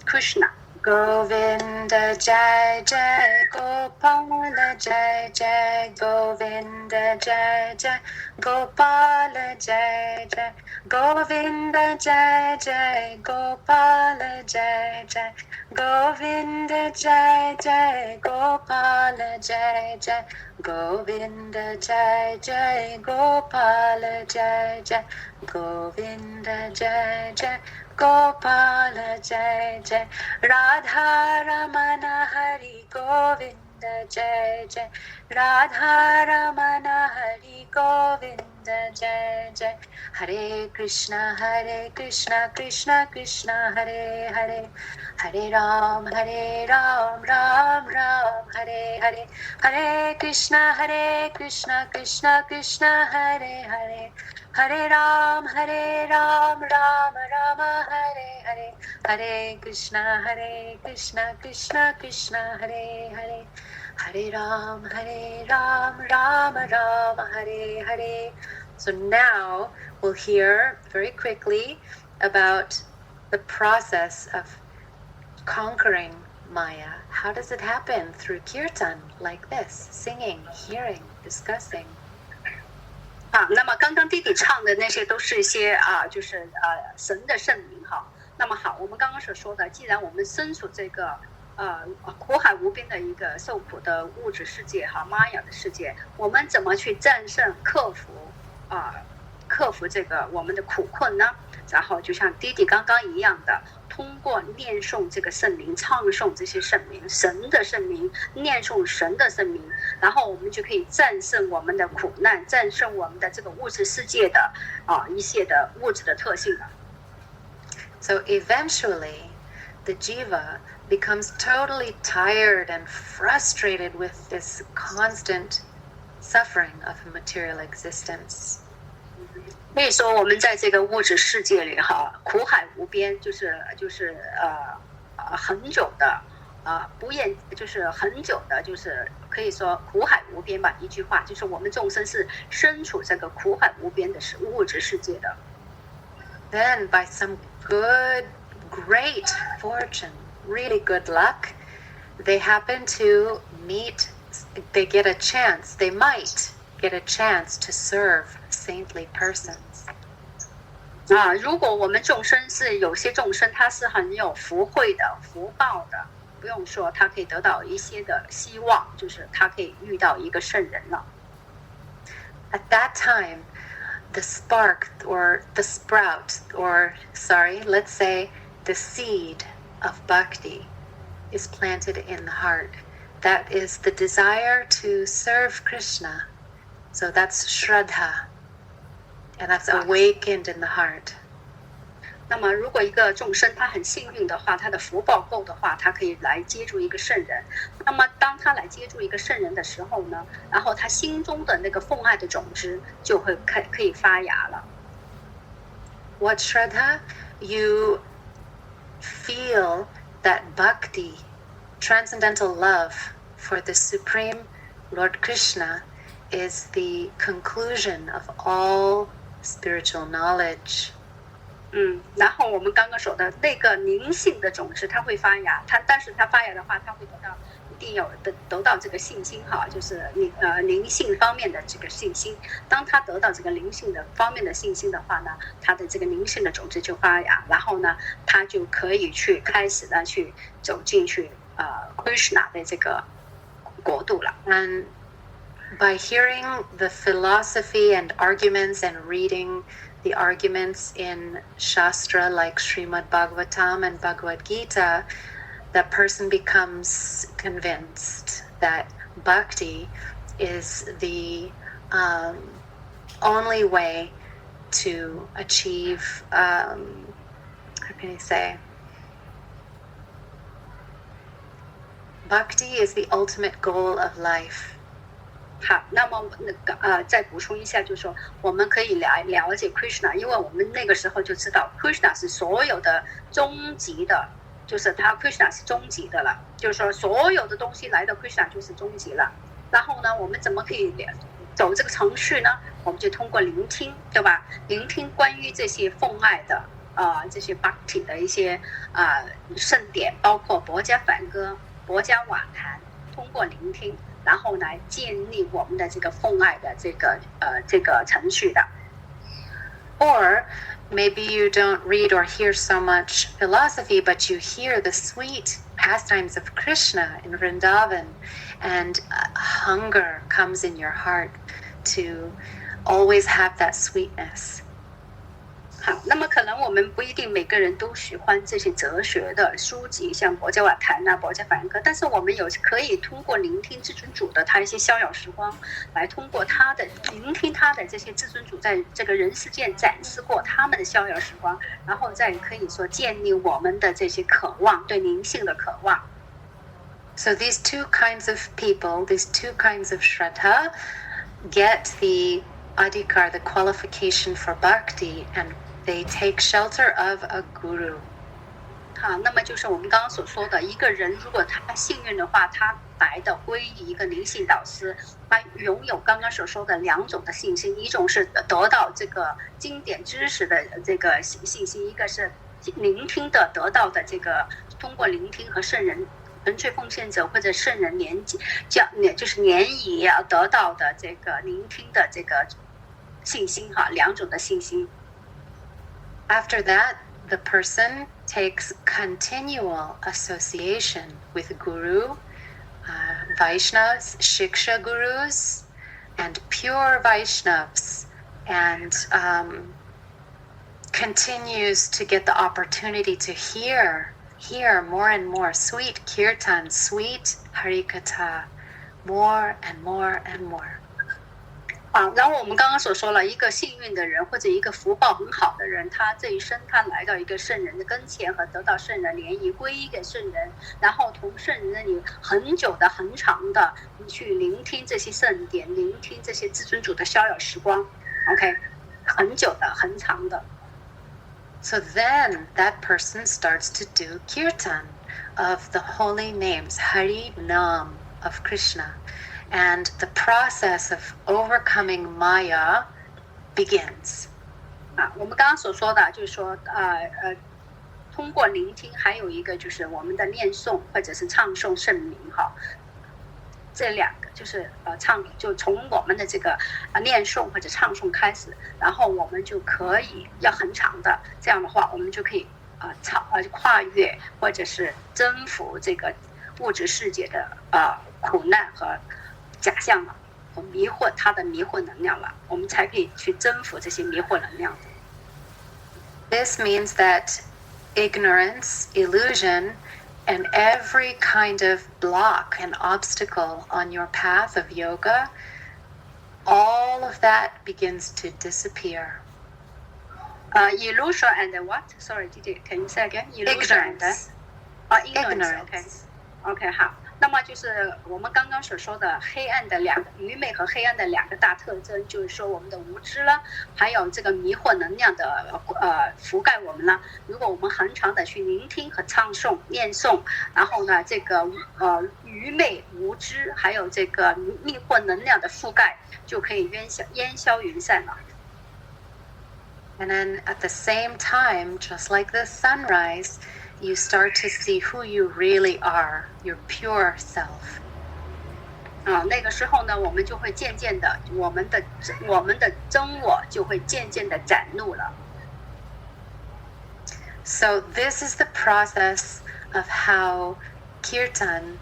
S1: Krishna。Govinda
S2: Jai Jai Gopala Jai Jai Govinda Jai Jai Gopala Jai Jai Govinda Jai Jai Gopala Jai Jai Govinda Jai Jai Gopala Jai Jai Govinda Jai Jai Gopala Jai Jai Govinda Jai Jai Gopala Jai Jai Radha Ramana Hari Govinda Jai Jai Radha Ramana Hari Govinda Jai Jai Hare Krishna Krishna Krishna Hare Hare Hare Ram Ram Ram Hare Hare Hare Krishna Krishna Krishna Hare Hare Hare Ram Ram Ram Hare Hare Hare Krishna Krishna Krishna Hare Hare Hare Ram Ram Ram Hare Hare. So now we'll hear very quickly about the process of conquering Maya. How does it happen? Through kirtan like this, singing, hearing, discussing.
S1: 那么刚刚弟弟唱的那些都是一些就是神的圣名哈。那么好，我们刚刚所说的，既然我们身处这个苦海无边的一个受苦的物质世界哈，玛雅的世界，我们怎么去战胜、克服这个我们的苦困呢？然后就像弟弟刚刚一样的，通过念诵这个圣名，唱诵这些圣名，神的圣名，念诵神的圣名，然后我们就可以战胜我们的苦难，战胜我们的这个物质世界的一些的物质的特性了。
S2: So eventually, the jiva becomes totally tired and frustrated with this constant suffering of material existence.
S1: 所以说，我们在这个物质世界里哈，苦海无边，就是很久的不厌，就是很久的，就是可以说苦海无边吧。一句话就是我们众生是身处这个苦海无边的物质世界的。
S2: Then, by some great fortune, really good luck, they happen to meet. They might get a chance to serve saintly persons.
S1: 如果我们众生是有些众生，他是很有福慧的、福报的，不用说，他可以得到一些的希望，就是他可以遇到一个圣人了。
S2: At that time, the spark or the sprout, or let's say the seed of bhakti is planted in the heart. That is the desire to serve Krishna. So that's Shraddha. And that's awakened in the heart.
S1: 那么如果一个众生他很幸运的话，他的福报够的话，他可以来接触一个圣人。那么当他来接触一个圣人的时候呢，然后他心中的那个奉爱的种子就会可以发芽了。
S2: What Shraddha? You feel that bhakti, transcendental love for the Supreme Lord Krishna, is the conclusion of all spiritual knowledge.
S1: 然后我们刚刚说的那个灵性的种子，它会发芽，但是它发芽的话，它会一定有得到这个信心哈，就是灵性方面的这个信心。当他得到这个灵性的方面的信心的话呢，他的这个灵性的种子就发芽，然后呢，他就可以开始呢去走进去Krishna 的这个国度了。
S2: And by hearing the philosophy and arguments and reading the arguments in Shastra like Srimad Bhagavatam and Bhagavad Gita, that person becomes convinced that bhakti is the only way to achieve, how can I say? Bhakti is the ultimate goal of life.
S1: 好，那么再补充一下，就是说我们可以了解 Krishna， 因为我们那个时候就知道 Krishna 是所有的终极的，就是Krishna 是终极的了，就是说所有的东西来到 Krishna 就是终极了。然后呢，我们怎么可以走这个程序呢？我们就通过聆听，对吧？聆听关于这些奉爱的这些 bhakti 的一些圣典，包括薄伽梵歌、薄伽瓦坛，通过聆听，然后来建立我们的这个奉爱的这个程序的。
S2: Or maybe you don't read or hear so much philosophy, but you hear the sweet pastimes of Krishna in Vrindavan, and hunger comes in your heart to always have that sweetness.
S1: 好，那么可能我们不一定每个人都喜欢这些哲学的书籍，像薄伽瓦坛啊、薄伽梵歌，但是我们可以通过聆听至尊主的他一些逍遥时光，来通过聆听他的这些至尊主在这个人世间展示过他们的逍遥时光，然后再可以说建立我们的这些渴望，对灵性的渴望。
S2: So these two kinds of people, these two kinds of Shraddha, get the adhikar, the qualification for bhakti, and they take shelter of a guru.
S1: 好，那么就是我们刚刚所说的，一个人如果他幸运的话，他来的皈依一个灵性导师，他拥有刚刚所说的两种的信心，一种是得到这个经典知识的这个信心，一个是聆听的得到的这个通过聆听和圣人纯粹奉献者或者圣人就是联谊得到的这个聆听的这个信心哈，两种的信心。
S2: After that, the person takes continual association with Guru, Vaishnavas, Shiksha Gurus, and pure Vaishnavas, and continues to get the opportunity to hear more and more sweet kirtan, sweet harikatha, more and more and more.
S1: 然后我们刚刚所说了，一个幸运的人或者一个福报很好的人，他这一生他来到一个圣人的跟前和得到圣人联谊，皈依给圣人，然后同圣人那里很久的、很长的去聆听这些圣典，聆听这些至尊主的逍遥时光。OK， 很久的、很长的。
S2: So then that person starts to do kirtan of the holy names, Hari Nam of Krishna. And the process of overcoming Maya begins.
S1: 我们刚刚所说的就是说，通过聆听，还有一个就是我们的念诵或者是唱诵圣名哈，这两个就是就从我们的这个念诵或者唱诵开始，然后我们就可以要很长的，这样的话我们就可以跨越或者是征服这个物质世界的苦难和假象了，和迷惑它的迷惑能量了，我们才可以去征服这些迷惑能量。
S2: This means that ignorance, illusion, and every kind of block and obstacle on your path of yoga, all of that begins to disappear.
S1: Illusion and what? Sorry, can you say again? Illusion and ignorance. OK， 好。那么就是我们刚刚所说的黑暗的愚昧和黑暗的两个大特征，就是说我们的无知了，还有这个迷惑能量的覆盖我们了。如果我们恒常的去聆听和唱诵、念诵，然后呢，这个愚昧、无知，还有这个迷惑能量的覆盖，就可以烟消云散了。
S2: And then at the same time, just like the sunrise, you start to see who you really are, your pure self.
S1: 那个时候呢，我们就会渐渐的，我们的真我就会渐渐的展露了。
S2: So this is the process of how kirtan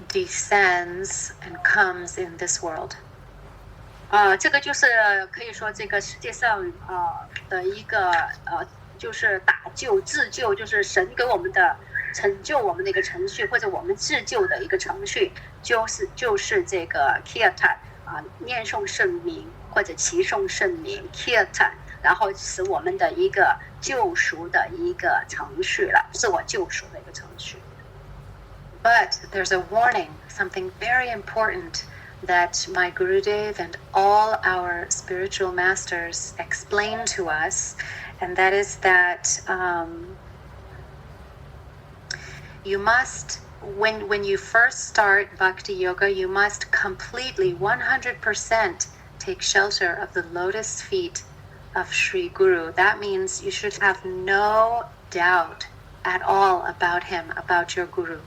S2: descends and comes in this world.
S1: 这个就是可以说这个世界上的一个就是打救、自救，就是神给我们的成就我们的一个程序，或者我们自救的一个程序，就是这个 kirtan 念诵圣名或者齐诵圣名 kirtan， 然后使我们的一个救赎的一个程序了，自我救赎的一个程序。
S2: But there's a warning, something very important that my Gurudev and all our spiritual masters explain to us, and that is that you must when you first start Bhakti Yoga, you must completely 100% take shelter of the lotus feet of Sri Guru. That means you should have no doubt at all about him, about your Guru.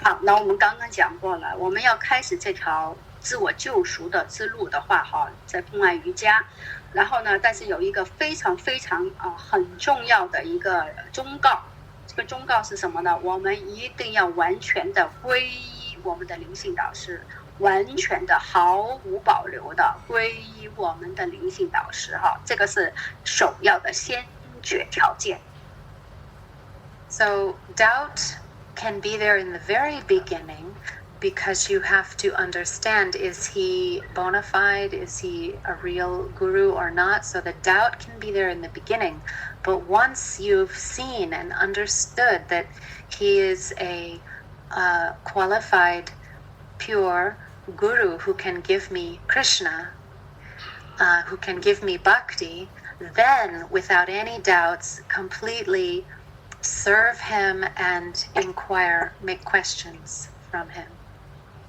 S1: 好，那我们刚刚讲过了，我们要开始这条自我救赎的之路的话，哈，在风爱瑜伽，然后呢，但是有一个非常非常很重要的一个忠告，这个忠告是什么呢？我们一定要完全的皈依我们的灵性导师，完全的毫无保留的皈依我们的灵性导师，哈，这个是首要的先决条件。
S2: So doubt can be there in the very beginning because you have to understand, is he bona fide? Is he a real guru or not? So the doubt can be there in the beginning. But once you've seen and understood that he is a qualified, pure guru who can give me Krishna, who can give me bhakti, then without any doubts, completely serve him and inquire, make questions from him.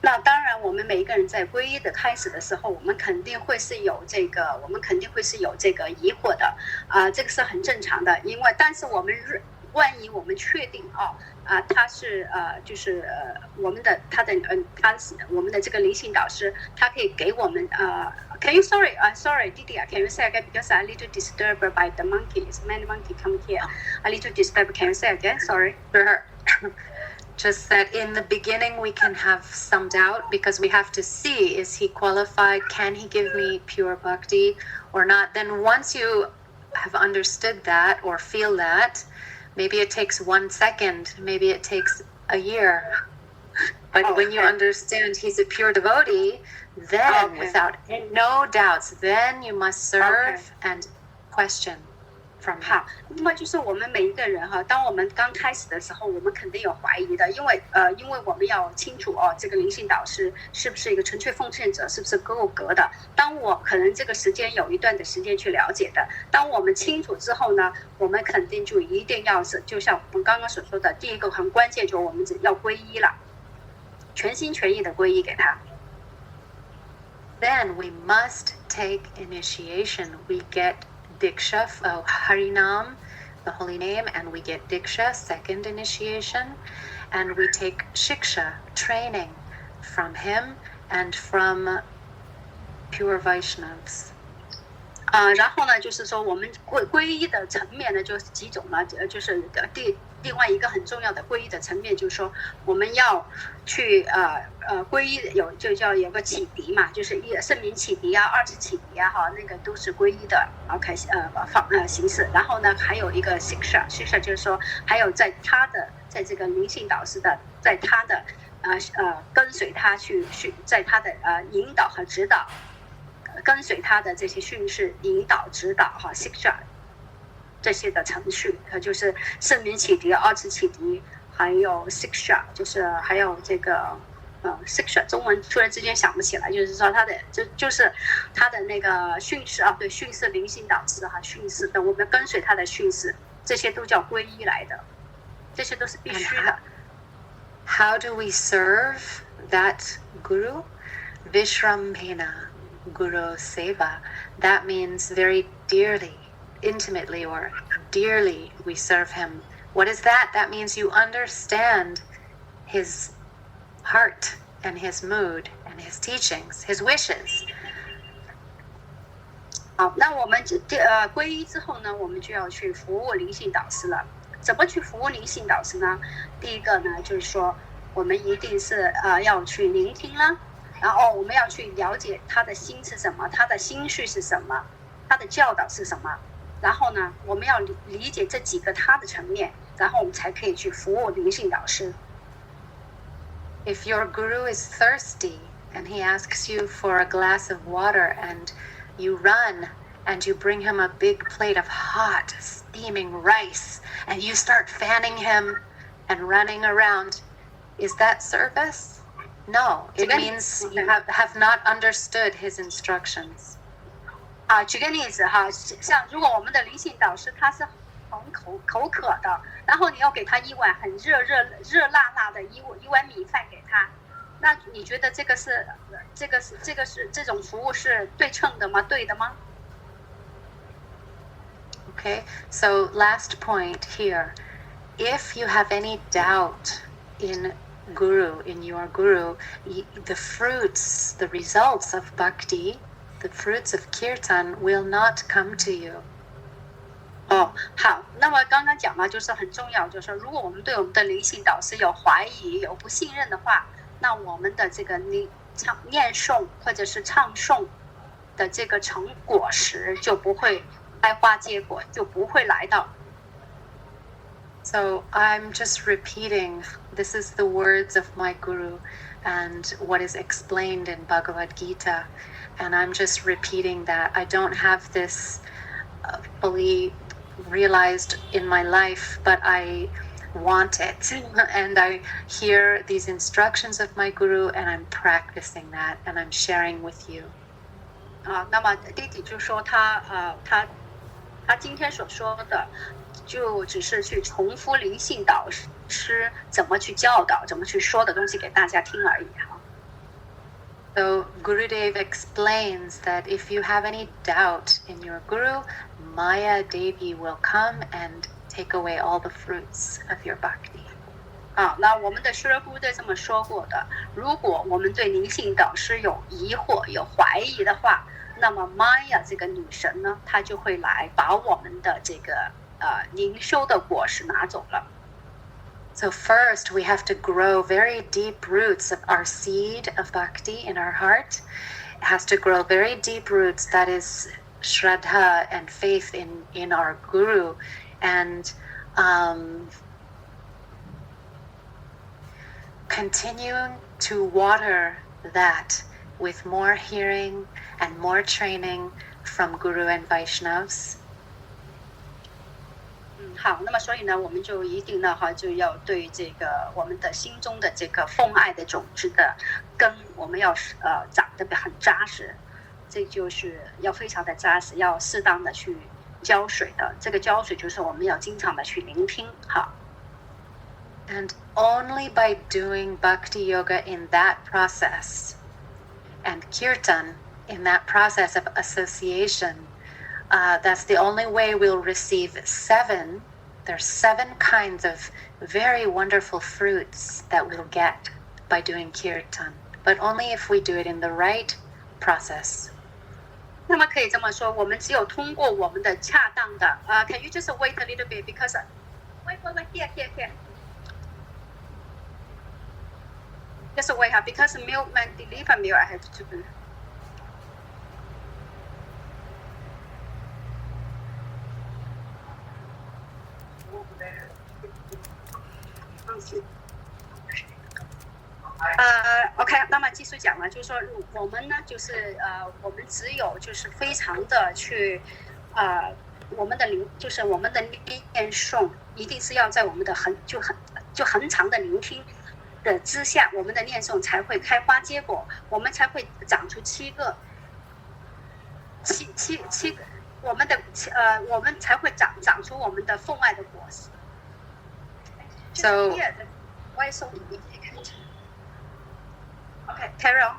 S1: 那当然，我们每一个人在皈依的开始的时候，我们肯定会是有这个疑惑的，这个是很正常的。因为，但是我们万一我们确定他是就是我们的这个灵性导师，他可以给我们Can you sorry, Didi, can you say again because I little disturbed by the monkeys. Many monkey come here. I little disturbed. Can you say again? Sorry.
S2: Sure. Just that in the beginning we can have some doubt because we have to see, is he qualified? Can he give me pure bhakti or not? Then once you have understood that or feel that, maybe it takes 1 second, maybe it takes a year. But when you understand he's a pure devotee, then without no doubts, then you must serve and question from him.
S1: 好，那么就是我们每一个人哈，当我们刚开始的时候，我们肯定有怀疑的，因为我们要清楚这个灵性导师是不是一个纯粹奉献者，是不是够格的。当我可能这个时间有一段的时间去了解的，当我们清楚之后呢，我们肯定就一定要是，就像我们刚刚所说的，第一个很关键，就是我们要皈依了，全心全意的皈依给他。
S2: Then we must take initiation. We get Diksha, Harinam, the holy name, and we get Diksha, second initiation, and we take Shiksha, training, from him and from pure Vaishnavas.
S1: 然后呢，就是说我们皈依的层面呢，就是几种呢，就是另外一个很重要的皈依的层面，就是说我们要去皈依就叫有个启迪嘛，就是圣名启迪啊，二次启迪啊，哈，那个都是皈依的形式。然后呢，还有一个 Siksha 就是说，还有在这个灵性导师的，在他的跟随他在他的引导和指导。跟随他的这些训示、引导、指导哈 ，Siksha 这些的程序，就是圣名启迪、二次启迪，还有 Siksha， 就是还有这个Siksha， 中文突然之间想不起来，就是说他的就是他的那个训示对，训示灵性导师哈，训示的我们跟随他的训示，这些都叫皈依来的，这些都是必须的。
S2: How do we serve that guru? Vishramena. Guru Seva. That means very dearly, intimately, or dearly we serve him. What is that? That means you understand his heart and his mood and his teachings, his wishes.
S1: 好，那我们皈依之后呢，我们就要去服务灵性导师了。怎么去服务灵性导师呢？第一个呢，就是说我们一定是要去聆听啦。然后我们要去了解他的心是什么，他的心绪是什么，他的教导是什么。然后呢，我们要理解这几个他的层面，然后我们才可以去服务灵性导师。
S2: If your guru is thirsty and he asks you for a glass of water and you run and you bring him a big plate of hot, steaming rice and you start fanning him and running around, is that service?No, it means you have not understood his instructions.
S1: 举个例子哈，像如果我们的灵性导师他是很口渴的，然后你要给他一碗很热辣的一碗米饭给他，那你觉得这种服务是对称的吗？对的吗？
S2: Okay, so last point here. If you have any doubt in your guru, the fruits, the results of bhakti, the fruits of kirtan will not come to you.
S1: 好，那么刚刚讲了，就是很重要，就是说，如果我们对我们的灵性导师有怀疑、有不信任的话，那我们的这个念诵或者是唱诵的这个成果实就不会开花结果，就不会来到。
S2: So I'm just repeating, this is the words of my guru and what is explained in Bhagavad Gita. And I'm just repeating that. I don't have this fully realized in my life, but I want it. And I hear these instructions of my guru and I'm practicing that and I'm sharing with you.
S1: 那么弟弟就说他今天所说的就只是去重复灵性导师怎么去教导、怎么去说的东西给大家听而已哈。
S2: So Gurudev explains that if you have any doubt in your guru, Maya Devi will come and take away all the fruits of your bhakti.
S1: 那我们的Srila Gurudev这么说过的，如果我们对灵性导师有疑惑、有怀疑的话，那么 Maya 这个女神呢，她就会来把我们的这个灵修的果实拿走了。
S2: So first, we have to grow very deep roots of our seed of bhakti in our heart. It has to grow very deep roots, that is Shraddha and faith in our guru. And continuing to water that with more hearing and more training from Guru and Vaishnavas.
S1: 好，那么所以呢，我们就一定呢就要对这个我们的心中的这个奉爱的种子的根，我们要长得很扎实，这就是要非常的扎实，要适当的去浇水的。这个浇水就是我们要经常的去聆听，哈。
S2: And only by doing bhakti yoga in that process and kirtan in that process of association, that's the only way we'll receive there's 7 kinds of very wonderful fruits that we'll get by doing kirtan, but only if we do it in the right process.
S1: 那么可以这么说，我们只有通过我们的恰当的can you just wait a little bit because wait here just wait because milkman deliver milk I have to do. OK， 那么继续讲了，就是说我们呢，就是我们只有就是非常的去我们的就是我们的念诵，一定是要在我们的恒长的聆听的之下，我们的念诵才会开花结果，我们才会长出7个，我们才会长出我们的奉爱的果实。
S2: So
S1: why so difficult? Okay, carry on.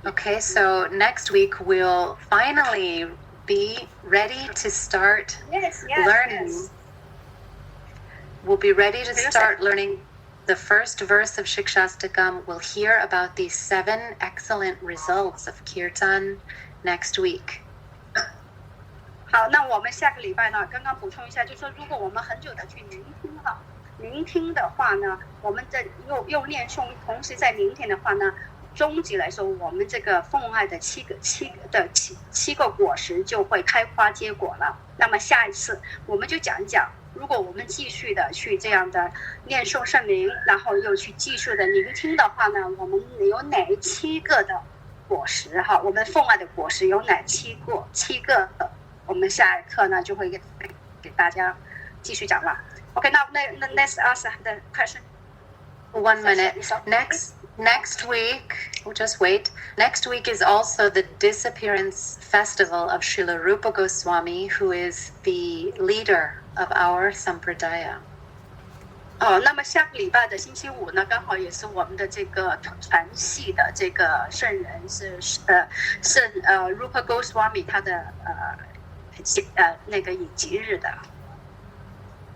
S2: Okay, so next week we'll finally be ready to start learning.
S1: Yes.
S2: We'll be ready to start learning the first verse of Siksastakam. We'll hear about these 7 excellent results of kirtan next week.
S1: 好，那我们下个礼拜呢，刚刚补充一下，就是说，如果我们很久的去聆听的话呢，我们又念诵，同时在聆听的话呢，终极来说，我们这个奉爱的七个果实就会开花结果了。那么下一次我们就讲一讲，如果我们继续的去这样的念诵圣名，然后又去继续的聆听的话呢，我们有哪7个的果实哈？我们奉爱的果实有哪7个？我们下一课呢就会给大家继续讲了。Okay, now let's ask the question.
S2: 1 minute. Next week, just wait. Next week is also the disappearance festival of Srila Rupa Goswami, who is the leader of our Sampradaya.
S1: 那么下个礼拜的星期五呢，刚好也是我们的这个传系的这个圣人是Rupa Goswami 他的那个以吉日的。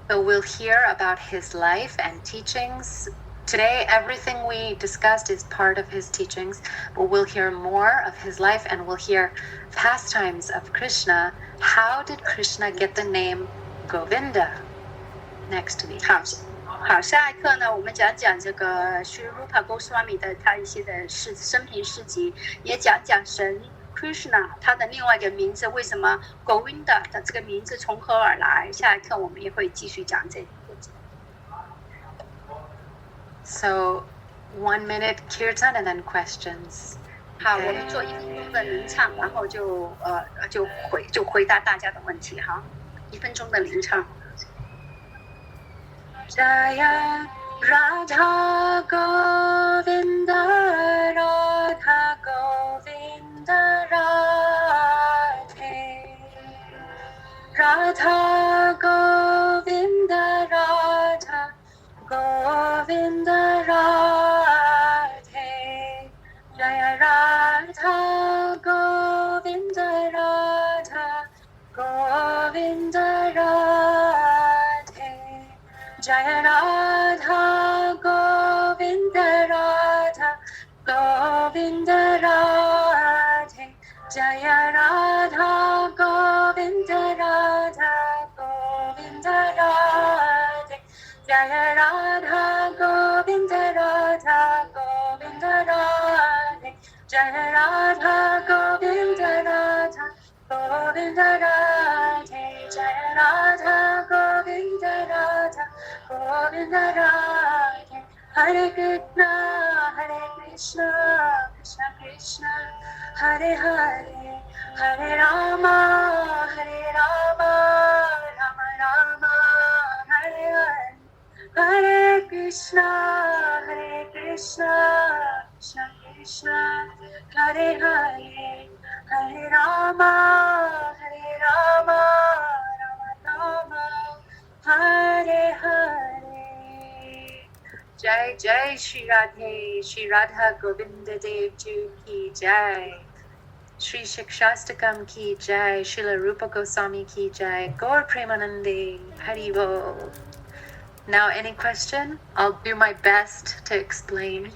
S2: So we'll hear about his life and teachings. Today, everything we discussed is part of his teachings, but we'll hear more of his life and we'll hear pastimes of Krishna. How did Krishna get the name Govinda? Next week.
S1: 好，下一课呢，我们讲讲这个 Sri Rupa Goswami 的他一些的生平事迹，也讲讲神 Krishna 他的另外一个名字为什么 Govinda 的这个名字从何而来。下一课我们也会继续讲这个。
S2: So 1 minute kirtan and then questions.
S1: 好，我们做1分钟的吟唱，然后就回答大家的问题哈。1分钟的吟唱。
S2: Jaya Radha Govinda Radha Govinda Radhe Radha Govinda Radha Govinda Radhe Jaya Radha Govinda Radha Govinda Radhe Jaya Radha Govinda Radha Govinda Radhe Jaya Radha Govinda Radha Govinda Radhe Jaya Radha Govinda Radha Govinda Radhe Jaya Radha Govinda Radha Govinda Radhe Jaya Radha Govinda Radha Govinda Radhe Hare Krishna Krishna Krishna Hare Hare Hare Rama Rama Rama Hare Hare Hare Krishna Krishna Krishna Hare Hare Hare Rama Rama Rama Hare Hare Jai Jai Shri Radha Govinda Dev Ji Ki Jai Shri Siksastakam Ki Jai Srila Rupa Goswami Ki Jai Gaur Premanande Hari Bol. Now any question? I'll do my best to explain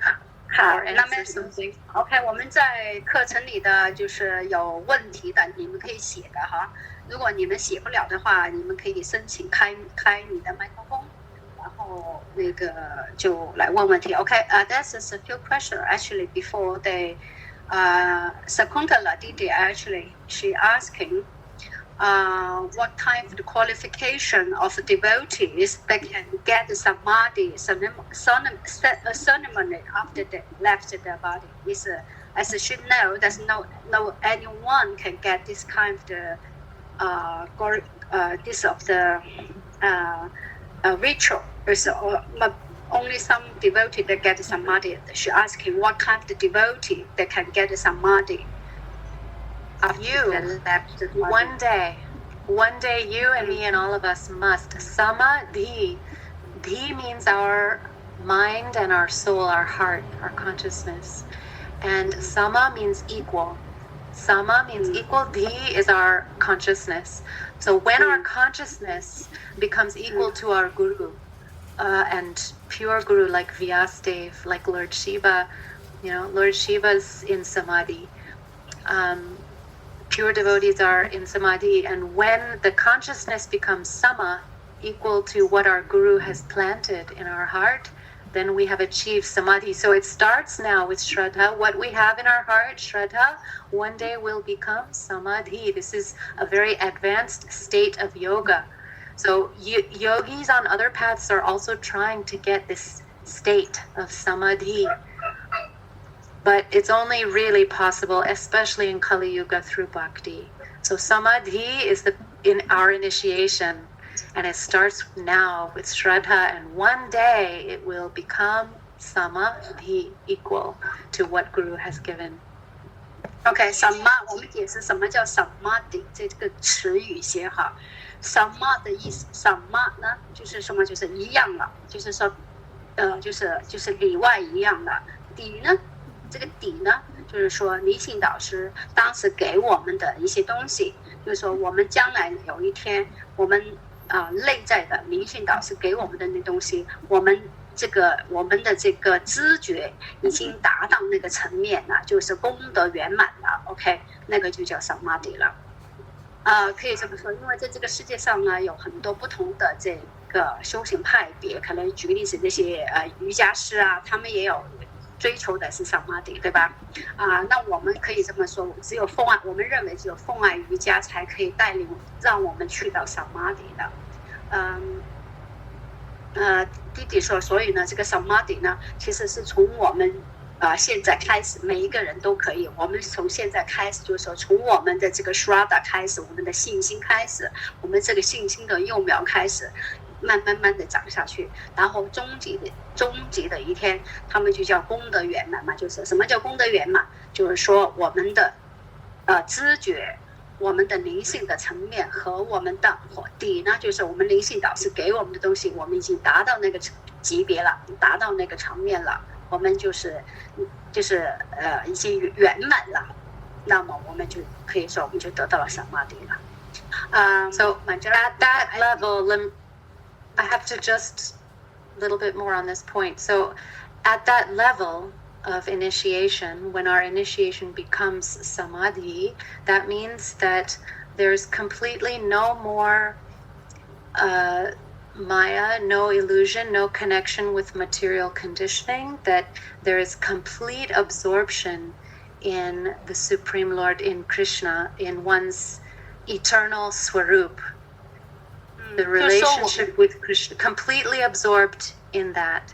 S2: or answer something.
S1: OK， 我们在课程里的就是有问题的，你们可以写的哈。如果你们写不了的话，你们可以申请开你的麦克风，然后那个就来问问题。OK， this is a few questions actually before they Sakuntala Didi actually she asking what kind of qualification of devotees that can get samadhi ceremony after they left their body. Is as you should know, there's no anyone can get this kind of this of the ritual. It's only some devotee that get samadhi. She asking what kind of devotee that can get samadhi.
S2: You, one day you and me and all of us must. Samadhi. Dhi means our mind and our soul, our heart, our consciousness. And sama means equal. Sama means equal. Dhi is our consciousness. So when our consciousness becomes equal to our guru, and pure guru like Vyasadeva, like Lord Shiva, Lord Shiva's in samadhi. Pure devotees are in samadhi, and when the consciousness becomes sama, equal to what our guru has planted in our heart, then we have achieved samadhi. So it starts now with Shraddha. What we have in our heart, Shraddha, one day will become samadhi. This is a very advanced state of yoga. So yogis on other paths are also trying to get this state of samadhi. But it's only really possible, especially in Kali Yuga, through bhakti. So samadhi is in our initiation, and it starts now with Shraddha, and one day it will become samadhi equal to what Guru has given.
S1: OK， sama 我们解释什么叫 samadhi 这个词语先哈。sama 的意思 ，sama 呢就是什么？就是一样了，就是说，就是里外一样的。底呢，这个底呢，就是说灵性导师当时给我们的一些东西，就是说我们将来有一天，我们内在的灵性导师给我们的那东西，我们的这个知觉已经达到那个层面了，就是功德圆满了 ，OK， 那个就叫 samadhi 了。可以这么说，因为在这个世界上呢，有很多不同的这个修行派别，可能举个例子，那些瑜伽师啊，他们也有追求的是 samadhi， 对吧？那我们可以这么说，只有奉爱，我们认为只有奉爱瑜伽才可以带领让我们去到 samadhi 的。弟弟说，所以呢，这个 samadhi 呢，其实是从我们现在开始，每一个人都可以。我们从现在开始，就是说，从我们的这个 shraddha 开始，我们的信心开始，我们这个信心的幼苗开始，慢的长下去，然后终极的一天，他们就叫功德圆满嘛。就是什么叫功德圆满？就是说我们的知觉。我们的灵性的层面和我们的底呢，就是我们灵性导师给我们的东西，我们已经达到那个级别了，达到那个层面了，我们就是已经圆满了，那么我们就可以说我们就得到了samadhi了。
S2: So at that level, I have to just a little bit more on this point. So at that level of initiation, when our initiation becomes samadhi, that means that there's completely no more maya, no illusion, no connection with material conditioning, that there is complete absorption in the Supreme Lord, in Krishna, in one's eternal swarup, the relationship with Krishna, completely absorbed in that.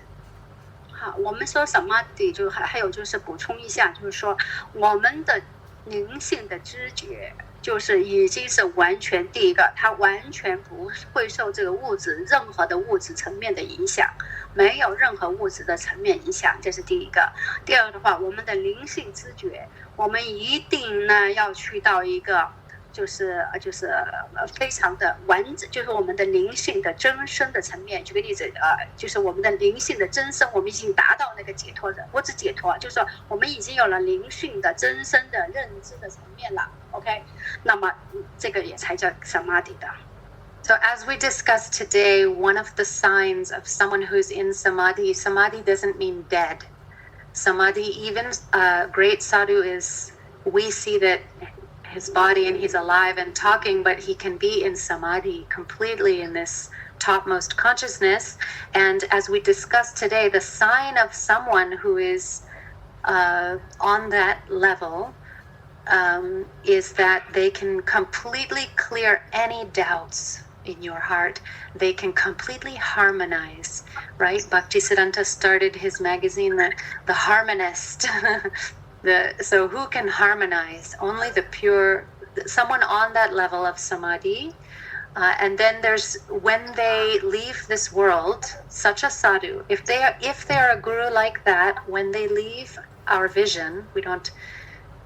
S1: 好，我们说samadhi就还有就是补充一下，就是说我们的灵性的知觉就是已经是完全第一个，它完全不会受这个任何的物质层面的影响，没有任何物质的层面影响，这是第一个。第二个的话，我们的灵性知觉，我们一定呢要去到一个就是非常的完整，就是我们的灵性的真身的层面。举个例子，就是我们的灵性的真身，我们已经达到那个解脱的，不止解脱，就是说我们已经有了灵性的真身的认知的层面了。OK， 那么这个也才叫samadhi的。
S2: So as we discussed today, one of the signs of someone who's in samadhi doesn't mean dead. Samadhi, even great sadhu is, we see that his body and he's alive and talking, but he can be in samadhi, completely in this topmost consciousness. And as we discussed today, the sign of someone who is on that level is that they can completely clear any doubts in your heart. They can completely harmonize, right? Bhaktisiddhanta started his magazine, the Harmonist. So who can harmonize? Only the pure, someone on that level of samadhi. And then there's, when they leave this world, such a sadhu, if they're a guru like that, when they leave our vision, we don't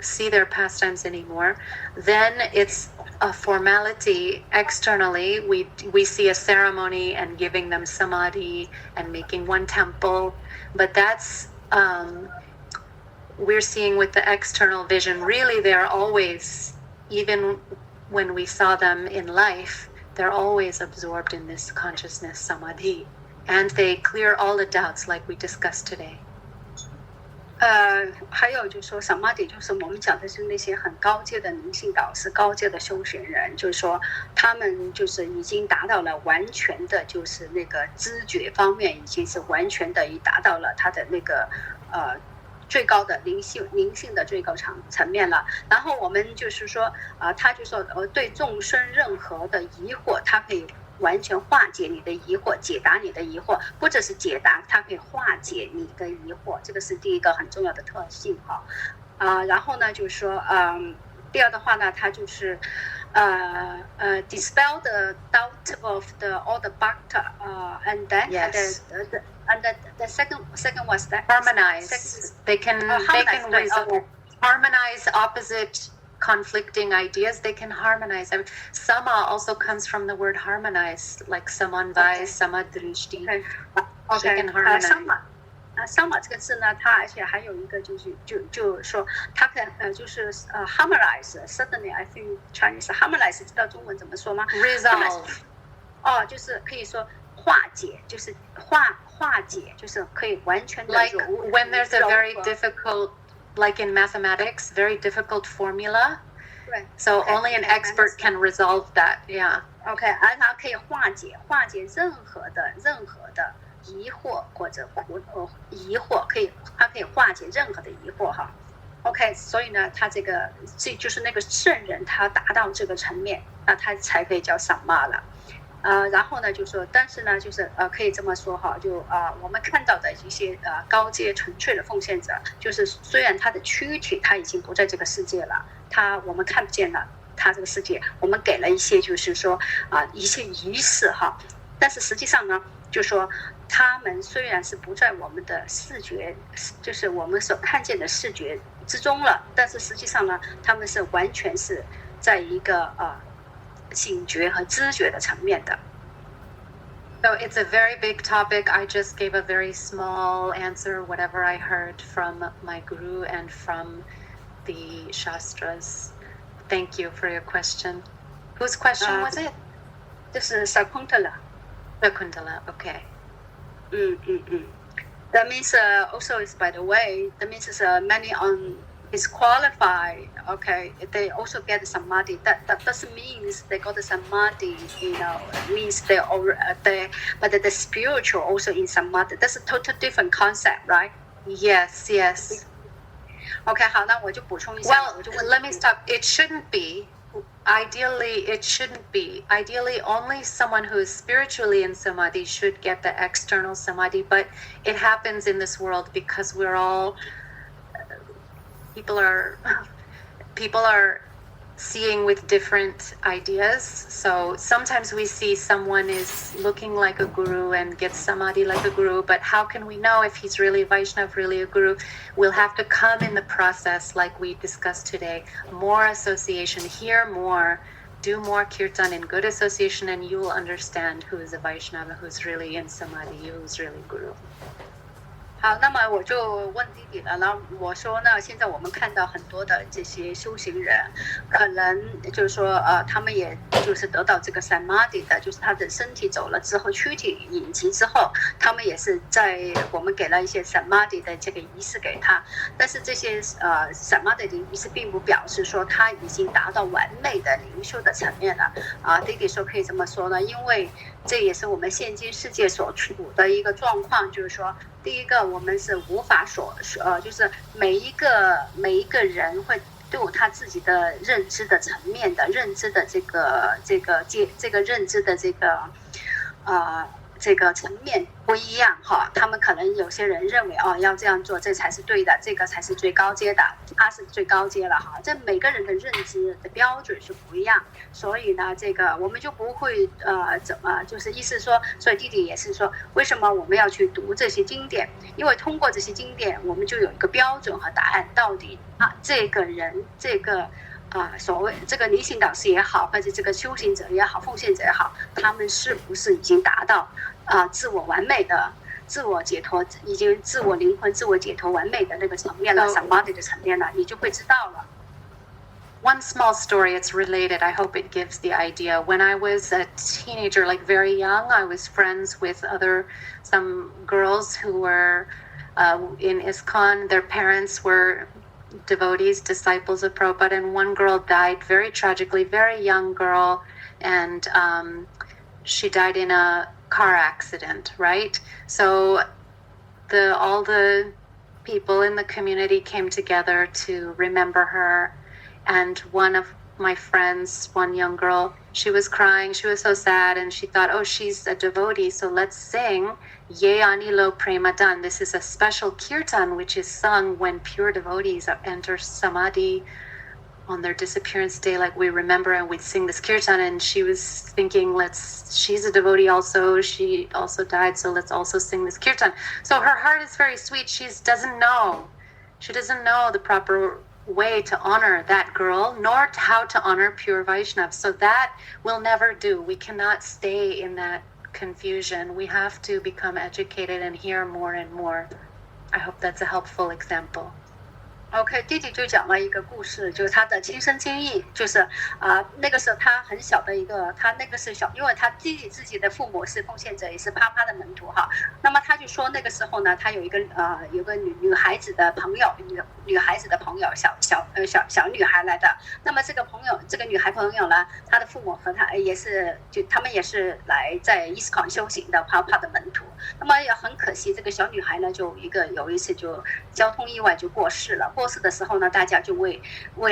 S2: see their pastimes anymore, then it's a formality externally. We see a ceremony and giving them samadhi and making one temple, but that's we're seeing with the external vision. Really, they're always, even when we saw them in life, they're always absorbed in this consciousness samadhi, and they clear all the doubts like we discussed today.
S1: 还有就是说samadhi，就是我们讲的是那些很高阶的灵性导师、高阶的修行人，就是说他们就是已经达到了完全的，就是那个知觉方面已经是完全的已达到了他的那个最高的灵性的最高层面了。然后我们就是说他就说对众生任何的疑惑，他可以完全化解你的疑惑，解答你的疑惑，不只是解答，它可以化解你的疑惑，这个是第一个很重要的特性哈。然后呢，就是说第二的话呢，它就是dispel the doubt of all the bug and then
S2: Yes.
S1: the second was that
S2: Harmonize. They can harmonize opposite conflicting ideas. They can harmonize. Sama also comes from the word harmonize, like samanvai, samadrishti. They can harmonize.
S1: Sama 这个字呢，它而且还有一个就是说，它就是harmonize. Certainly, I think Chinese harmonize 知道中文怎么说吗
S2: ？Resolve.
S1: 就是可以说化解，就是化解，就是可以完全的
S2: Like when there's a very difficult, like in mathematics, very difficult formula. So only an expert can resolve that. Yeah.
S1: OK， 而它可以化解任何的疑惑或者疑惑，它可以化解任何的疑惑哈。OK， 所以呢，它这就是那个圣人，他达到这个层面，那他才可以叫萨玛了。然后呢，就说，但是呢，就是可以这么说哈，就我们看到的一些高阶纯粹的奉献者，就是虽然他的躯体他已经不在这个世界了，我们看不见了他这个世界，我们给了一些就是说一些仪式哈，但是实际上呢，就说他们虽然是不在我们的视觉，就是我们所看见的视觉之中了，但是实际上呢，他们是完全是在一个醒觉和知觉的层面的。
S2: So it's a very big topic. I just gave a very small answer, whatever I heard from my guru and from the Shastras. Thank you for your question. Whose question was it?
S1: 这是 Sakuntala.
S2: Sakuntala, okay.
S1: That means also is by the way, that means many is qualified. Okay, they also get samadhi. That doesn't mean they got the samadhi. Means but the spiritual also in samadhi. That's a total different concept, right?
S2: Yes.
S1: Okay, 好，那我就补充一下。
S2: Well, let me stop. It shouldn't be. Ideally, it shouldn't be. Ideally, only someone who is spiritually in samadhi should get the external samadhi. But it happens in this world because we're all people are seeing with different ideas. So sometimes we see someone is looking like a guru and gets samadhi like a guru, but how can we know if he's really Vaishnav, really a guru? We'll have to come in the process like we discussed today. More association, hear more, do more kirtan in good association, and you will understand who is a Vaishnava, who's really in samadhi, who's really guru.
S1: 好，那么我就问弟弟了。然后我说呢，现在我们看到很多的这些修行人，可能就是说，他们也就是得到这个 samadhi 的，就是他的身体走了之后，躯体隐疾之后，他们也是在我们给了一些 samadhi 的这个仪式给他。但是这些samadhi 的仪式并不表示说他已经达到完美的灵修的层面了。弟弟说可以这么说呢，因为这也是我们现今世界所处的一个状况，就是说。第一个，我们是无法就是每一个人会都有他自己的认知的层面的认知的这个认知的这个层面不一样哈，他们可能有些人认为要这样做，这才是对的，这个才是最高阶的，他是最高阶了哈。这每个人的认知的标准是不一样，所以呢，这个我们就不会怎么就是意思说，所以弟弟也是说，为什么我们要去读这些经典？因为通过这些经典，我们就有一个标准和答案，到底这个人所谓这个灵性导师也好，或者这个修行者也好，奉献者也好，他们是不是已经达到自我完美的自我解脱，已经自我灵魂自我解脱完美的那个层面了 samadhi 的层面了，你就会知道了。
S2: One small story, it's related. I hope it gives the idea. When I was a teenager, like very young, I was friends with some girls who were in ISKCON. Their parents were devotees, disciples of Prabhupada, and one girl died very tragically, very young girl, and she died in a car accident, right? So all the people in the community came together to remember her, and one of my friends, one young girl, she was crying, she was so sad, and she thought, oh, she's a devotee, so let's sing Ye Anilo Premadan. This is a special kirtan which is sung when pure devotees enter samadhi on their disappearance day, like we remember and we'd sing this kirtan, and she was thinking, she's a devotee also, she also died, so let's also sing this kirtan. So her heart is very sweet. She doesn't know the proper way to honor that girl, nor how to honor pure Vaishnav. So that will never do. We cannot stay in that confusion. We have to become educated and hear more and more. I hope that's a helpful example.
S1: OK， 弟弟就讲了一个故事，就是他的亲身经历，就是那个时候他很小的一个，他那个是小，因为他弟弟自己的父母是奉献者，也是啪啪的门徒哈。那么他就说那个时候呢，他有个女孩子的朋友，女孩子的朋友，小女孩来的。那么这个女孩朋友呢，她的父母和她也是，他们也是来在伊斯康修行的啪啪的门徒。那么也很可惜，这个小女孩呢，有一次就交通意外就过世了。过世的时候呢，大家就为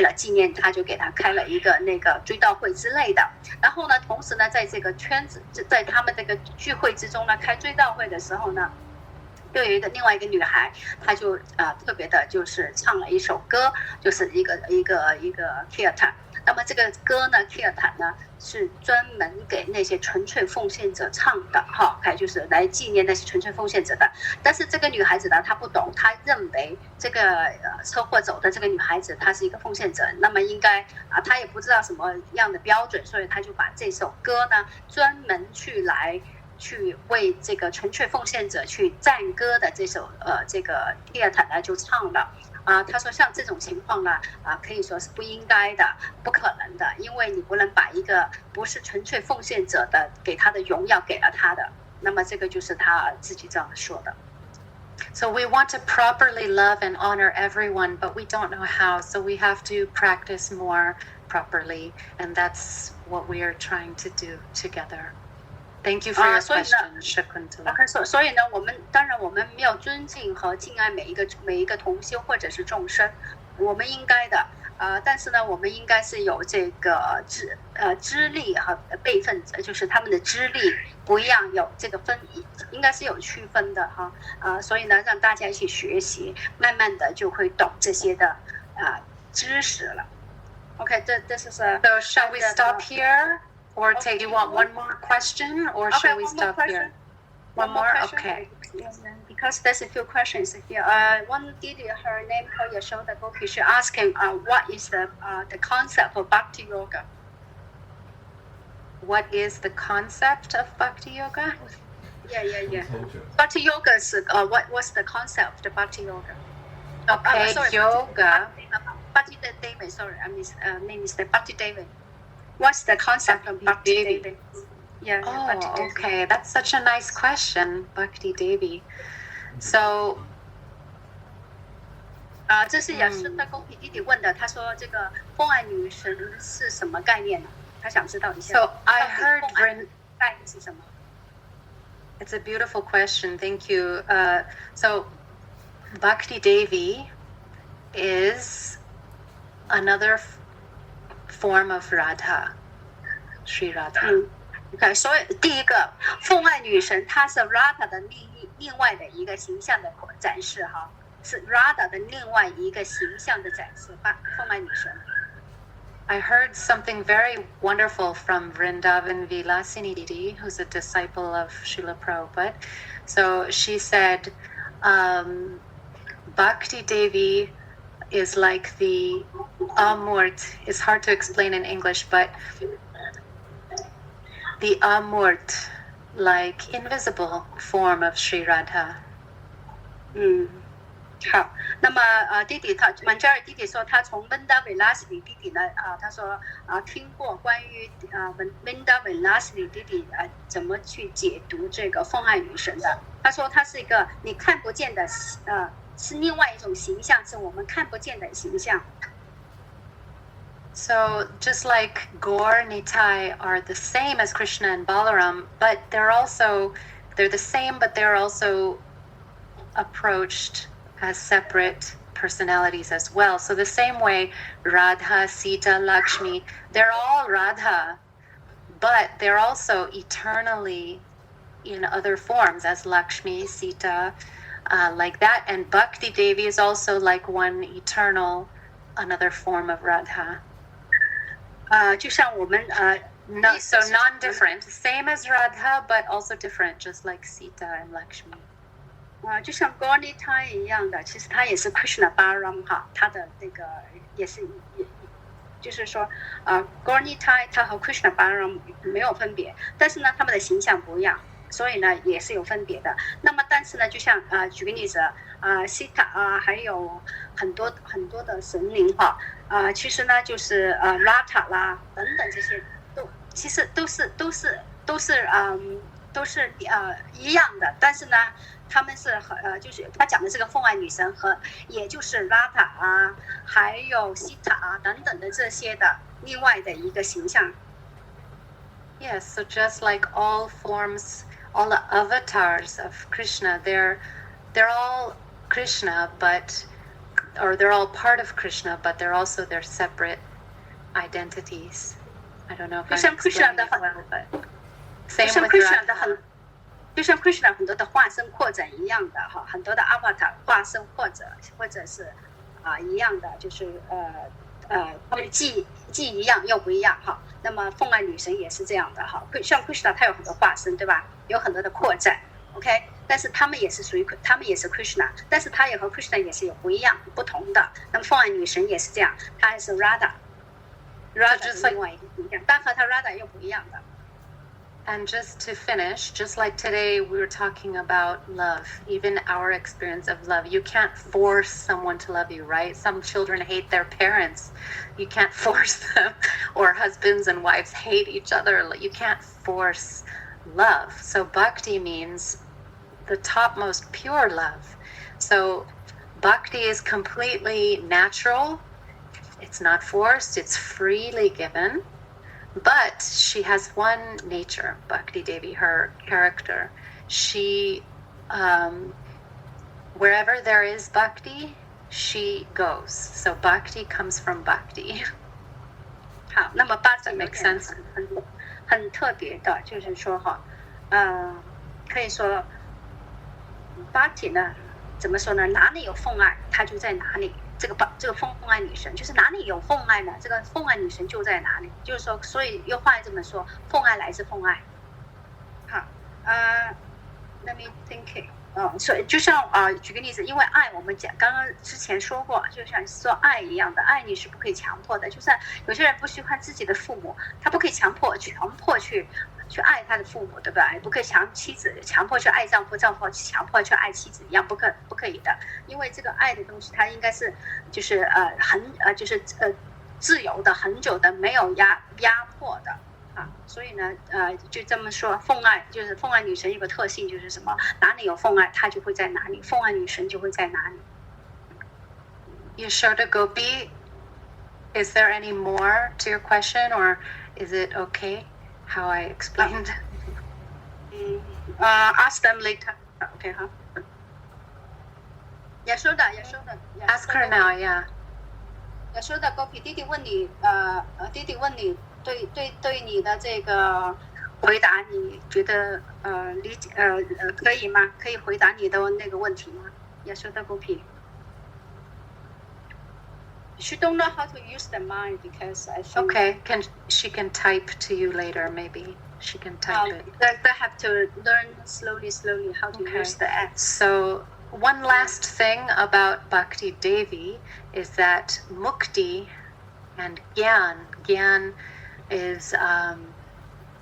S1: 了纪念他，就给他开了一个那个追悼会之类的。然后呢，同时呢，在这个圈子，在他们这个聚会之中呢，开追悼会的时候呢，又有另外一个女孩，她就特别的，就是唱了一首歌，就是一个 kirtan。那么这个歌呢 kirtan 呢是专门给那些纯粹奉献者唱的哈，就是来纪念那些纯粹奉献者的。但是这个女孩子呢，她不懂，她认为这个车祸走的这个女孩子她是一个奉献者，那么应该她也不知道什么样的标准，所以她就把这首歌呢专门去为这个纯粹奉献者去赞歌的这首这个 kirtan 呢就唱了。他说像这种情况呢，可以说是不应该的，不可能的，因为你不能把一个不是纯粹奉献者的给他的荣耀给了他的。那么这个就是他自己这样说的。
S2: So we want to properly love and honor everyone, but we don't know how. So we have to practice more properly, and that's what we are trying to do together. Thank you for your question, Shakuntala.
S1: 所以呢，当然我们要尊敬和敬爱每一个同修或者是众生，我们应该的。但是呢，我们应该是有这个资历和辈分，就是他们的资历不一样，有这个应该是有区分的哈。所以呢，让大家一起学习，慢慢的就会懂这些的知识了。OK， 这是
S2: So shall we stop here? Or you want one more question, or shall we stop here? One more? Okay.
S1: Because there's a few questions here. One lady, her name called Yashoda Gopi, she asking what is the concept of Bhakti Yoga?
S2: What is the concept of Bhakti Yoga?
S1: Yeah. Bhakti Yoga is what's the concept of Bhakti Yoga?
S2: Okay, yoga.
S1: Bhakti Devi, sorry, name is Bhakti Devi. What's the concept of Bhakti Devi? Yeah, Bhakti Devi.
S2: Okay, that's such a nice question, Bhakti Devi. So,
S1: 这是雅诗的公平弟弟问的，他说这个风爱女神是什么概念呢？他想知道一下。
S2: So I heard
S1: 概念是什么？
S2: It's a beautiful question. Thank you. So Bhakti Devi is another form of Radha, Sri Radha.
S1: OK， 所以第一个奉爱女神，她是 Radha 的另外的一个形象的展示哈，是 Radha 的另外一个形象的展示吧，奉爱女神。
S2: I heard something very wonderful from Vrindavan Vilasini Didi, who's a disciple of Srila Prabhupada. So she said, Bhakti Devi is like the Amurt. It's hard to explain in English, but the Amurt, like invisible form of Sri Radha.
S1: 好，那么弟弟他Manjari弟弟说，他从 Vrindavan Vilasini 弟弟呢他说听过关于Vrindavan Vilasini 弟弟怎么去解读这个奉爱女神的。他说它是一个你看不见的是另外一种形象，是我们看不见的形象。
S2: So just like Gaur Nitai are the same as Krishna and Balaram, but they're the same, but they're also approached as separate personalities as well. So the same way Radha, Sita, Lakshmi, they're all Radha, but they're also eternally in other forms as Lakshmi, Sita, like that. And Bhakti Devi is also like one eternal another form of Radha.
S1: 就像我们
S2: So non-different, same as Radha, but also different, just like Sita and Lakshmi.
S1: 就像 Gaurnitai 一样的，其实它也是 Krishna Balaram 哈，它的那个也是就是说Gaurnitai 它和 Krishna Balaram 没有分别，但是呢，他们的形象不一样，所以呢也是有分别的。那么但是呢，就像举个例子Sita 还有很多很多的神灵哈其实呢就是Radha 啦等等这些其实都是一样的，但是呢，他们是就是他讲的这个凤爱女神和也就是 Radha 还有 Sita 等等的这些的另外的一个形象。
S2: Yes, so just like all forms, all the avatars of Krishna, they're all Krishna, or they're all part of Krishna, but they're also their separate identities. I don't know if I'm explaining it well, but same with Radha.
S1: 就像 Krishna 很多的化身扩展一样的哈，很多的 avatar 化身或者是一样的，就是他们既一样又不一样哈。那么凤爱女神也是这样的哈，像 Krishna 它有很多化身对吧？有很多的扩展 ，OK， 但是他们也是属于他们也是 Krishna， 但是它也和 Krishna 也是有不同的。那么凤爱女神也是这样，她也是 Radha 是另外一个形象，但和她 Radha 又不一样的。
S2: And just to finish, just like today we were talking about love, even our experience of love. You can't force someone to love you, right? Some children hate their parents. You can't force them. Or husbands and wives hate each other. You can't force love. So bhakti means the topmost pure love. So bhakti is completely natural. It's not forced. It's freely given. But she has one nature, Bhakti Devi, her character. She, wherever there is bhakti, she goes. So bhakti comes from bhakti.
S1: 好，那么八字
S2: makes sense.
S1: 很特别的，就是说哈，可以说 bhakti 呢，怎么说呢？哪里有凤爱，它就在哪里。这个凤爱女神就是哪里有凤爱呢？这个凤爱女神就在哪里。就是说，所以又话这么说，凤爱来自凤爱。好，let me think。所以就像举个例子，因为爱，我们刚刚之前说过，就像说爱一样的，爱你是不可以强迫的。就是有些人不喜欢自己的父母，他不可以强迫去爱他的父母，对吧？不可以强迫去爱丈夫，丈夫强迫去爱妻子一样，不可以的。因为这个爱的东西，它应该是就是就是自由的、恒久的，没有压迫的啊。所以呢，就这么说，凤爱就是凤爱女神有个特性，就是什么？哪里有凤爱，她就会在哪里，凤爱女神就会在哪里。
S2: Yashoda Gopi, is there any more to your question, or is it okay? How I explained.
S1: Ask them later. Okay, huh? Yashoda.
S2: Ask her now, yeah.
S1: Yashoda Gopi， 弟弟问你，对你的这个回答，你觉得理解可以吗？可以回答你的那个问题吗？Yashoda Gopi。She don't know how to use the mind because I think.
S2: Okay, she can type to you later, maybe. She can type it.
S1: They have to learn slowly how to use the app.
S2: So one last thing about Bhakti Devi is that mukti and gyan is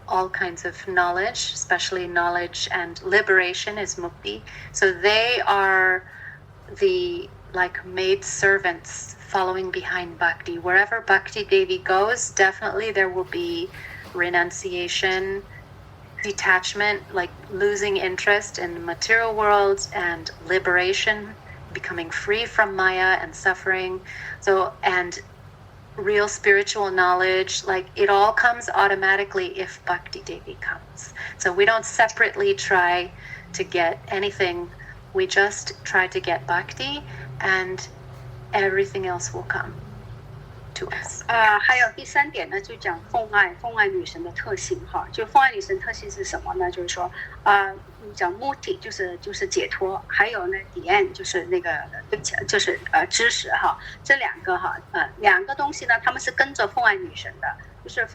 S2: all kinds of knowledge, especially knowledge and liberation is mukti. So they are the maid servants following behind Bhakti. Wherever Bhakti Devi goes, definitely there will be renunciation, detachment, like losing interest in the material world, and liberation, becoming free from Maya and suffering. So, and real spiritual knowledge, like it all comes automatically if Bhakti Devi comes. So we don't separately try to get anything. We just try to get Bhakti, and everything else will come to us.
S1: 还有第3点呢，就讲奉爱女神的特性哈。就奉爱女神特性是什么呢？就是说讲 muti 就是解脱，还有呢 dien 就是那个就是知识哈。这两个东西呢，他们是跟着奉爱女神的，就是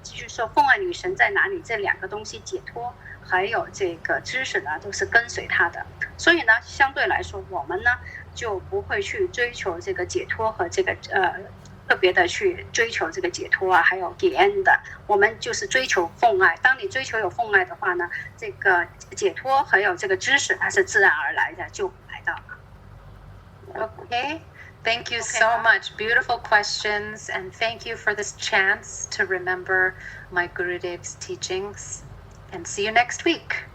S1: 继续说奉爱女神在哪里，这2个东西解脱还有这个知识呢，都是跟随她的。所以呢，相对来说，我们呢就不会去追求这个解脱和这个特别的去追求这个解脱还有 dien 的，我们就是追求奉爱。当你追求有奉爱的话呢，这个解脱还有这个知识，它是自然而来的，就来到了。
S2: Okay. Thank you so much. Beautiful questions, and thank you for this chance to remember my Gurudev's teachings. And see you next week.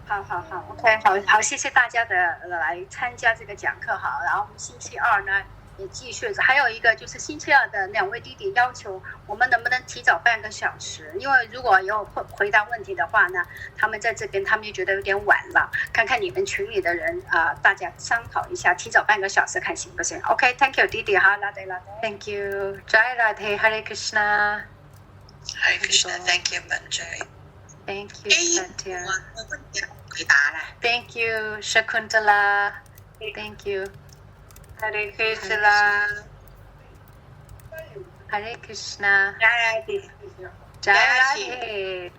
S1: 好 ，OK， 好，谢谢大家的来参加这个讲课哈。然后我们星期2呢也继续，还有一个就是星期2的2位弟弟要求我们能不能提早半个小时，因为如果有回答问题的话呢，他们在这边他们就觉得有点晚了，看看你们群里的人大家商讨一下，提早半个小时看行不行 ？OK，Thank you， 弟弟哈，拉德。
S2: Thank you. Jai Radhe, Hare Krishna.
S3: Hare Krishna, thank you, Manjari.
S2: Thank you, Satya.
S3: 回答啦。
S2: Thank you, Shakuntala. Thank you.
S3: Hare Krishna.
S2: Hare Krishna.
S3: Jai
S2: Jai Radhe.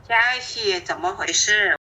S3: 嘉喜怎么回事？